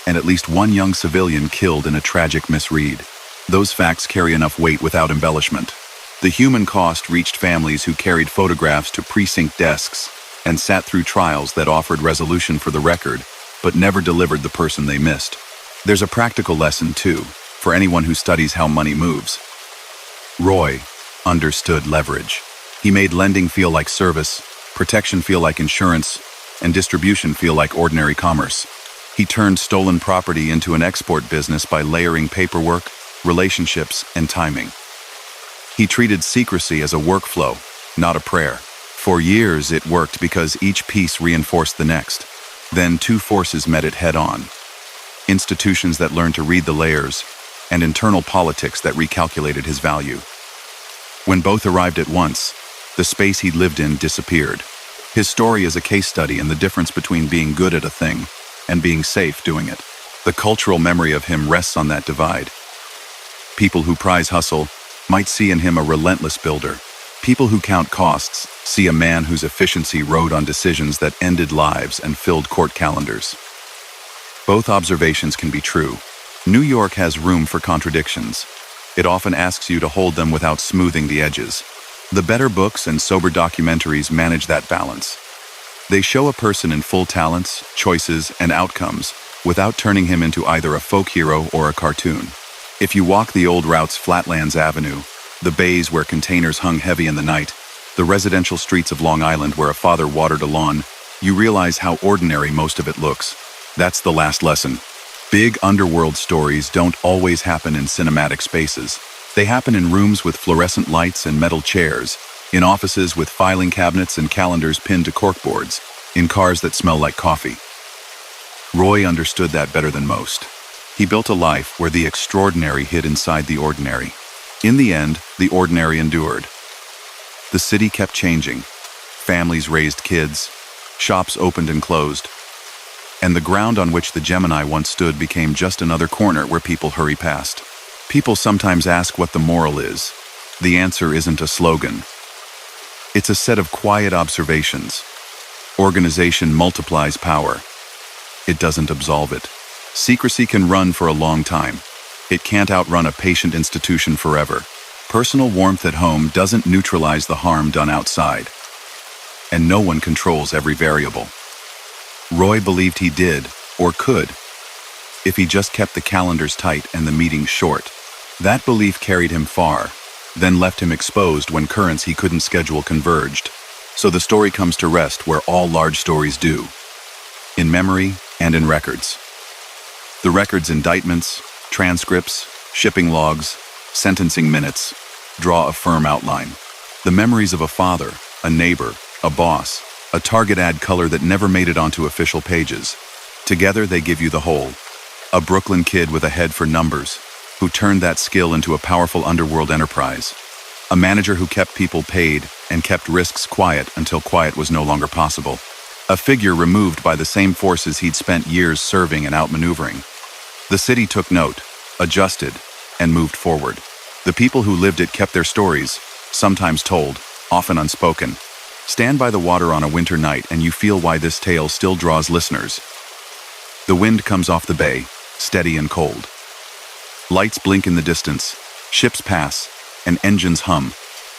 and at least one young civilian killed in a tragic misread. Those facts carry enough weight without embellishment. The human cost reached families who carried photographs to precinct desks and sat through trials that offered resolution for the record, but never delivered the person they missed. There's a practical lesson, too, for anyone who studies how money moves. Roy understood leverage. He made lending feel like service, protection feel like insurance, and distribution feel like ordinary commerce. He turned stolen property into an export business by layering paperwork, relationships, and timing. He treated secrecy as a workflow, not a prayer. For years it worked because each piece reinforced the next. Then two forces met it head-on. Institutions that learned to read the layers, and internal politics that recalculated his value. When both arrived at once, the space he lived in disappeared. His story is a case study in the difference between being good at a thing and being safe doing it. The cultural memory of him rests on that divide. People who prize hustle might see in him a relentless builder. People who count costs see a man whose efficiency rode on decisions that ended lives and filled court calendars. Both observations can be true. New York has room for contradictions. It often asks you to hold them without smoothing the edges. The better books and sober documentaries manage that balance. They show a person in full talents, choices, and outcomes without turning him into either a folk hero or a cartoon. If you walk the old route's Flatlands Avenue, the bays where containers hung heavy in the night, the residential streets of Long Island where a father watered a lawn, you realize how ordinary most of it looks. That's the last lesson. Big underworld stories don't always happen in cinematic spaces. They happen in rooms with fluorescent lights and metal chairs, in offices with filing cabinets and calendars pinned to corkboards, in cars that smell like coffee. Roy understood that better than most. He built a life where the extraordinary hid inside the ordinary. In the end, the ordinary endured. The city kept changing. Families raised kids. Shops opened and closed. and the ground on which the Gemini once stood became just another corner where people hurry past. People sometimes ask what the moral is. The answer isn't a slogan. It's a set of quiet observations. Organization multiplies power. It doesn't absolve it. Secrecy can run for a long time. It can't outrun a patient institution forever. Personal warmth at home doesn't neutralize the harm done outside. And no one controls every variable. Roy believed he did, or could, if he just kept the calendars tight and the meetings short. That belief carried him far, then left him exposed when currents he couldn't schedule converged. So the story comes to rest where all large stories do. In memory and in records. The records, indictments, transcripts, shipping logs, sentencing minutes, draw a firm outline. The memories of a father, a neighbor, a boss, a Target ad color that never made it onto official pages. Together they give you the whole. A Brooklyn kid with a head for numbers, who turned that skill into a powerful underworld enterprise. A manager who kept people paid and kept risks quiet until quiet was no longer possible. A figure removed by the same forces he'd spent years serving and outmaneuvering. The city took note, adjusted, and moved forward. The people who lived it kept their stories, sometimes told, often unspoken. Stand by the water on a winter night and you feel why this tale still draws listeners. The wind comes off the bay, steady and cold. Lights blink in the distance, ships pass, and engines hum.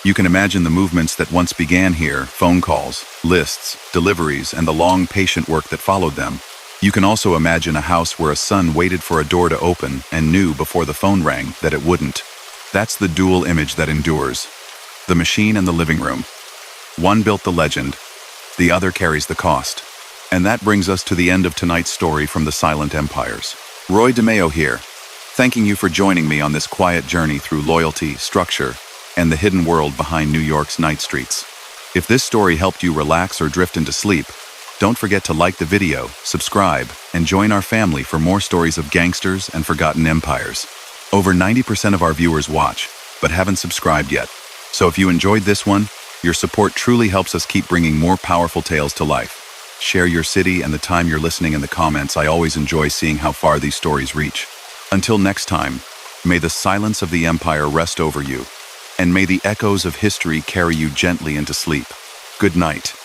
You can imagine the movements that once began here, phone calls, lists, deliveries, and the long, patient work that followed them. You can also imagine a house where a son waited for a door to open and knew before the phone rang that it wouldn't. That's the dual image that endures. The machine and the living room. One built the legend, the other carries the cost. And that brings us to the end of tonight's story from the Silent Empires. Roy DeMeo here, thanking you for joining me on this quiet journey through loyalty, structure, and the hidden world behind New York's night streets. If this story helped you relax or drift into sleep, don't forget to like the video, subscribe, and join our family for more stories of gangsters and forgotten empires. Over 90% of our viewers watch, but haven't subscribed yet. So if you enjoyed this one, your support truly helps us keep bringing more powerful tales to life. Share your city and the time you're listening in the comments. I always enjoy seeing how far these stories reach. Until next time, may the silence of the empire rest over you, and may the echoes of history carry you gently into sleep. Good night.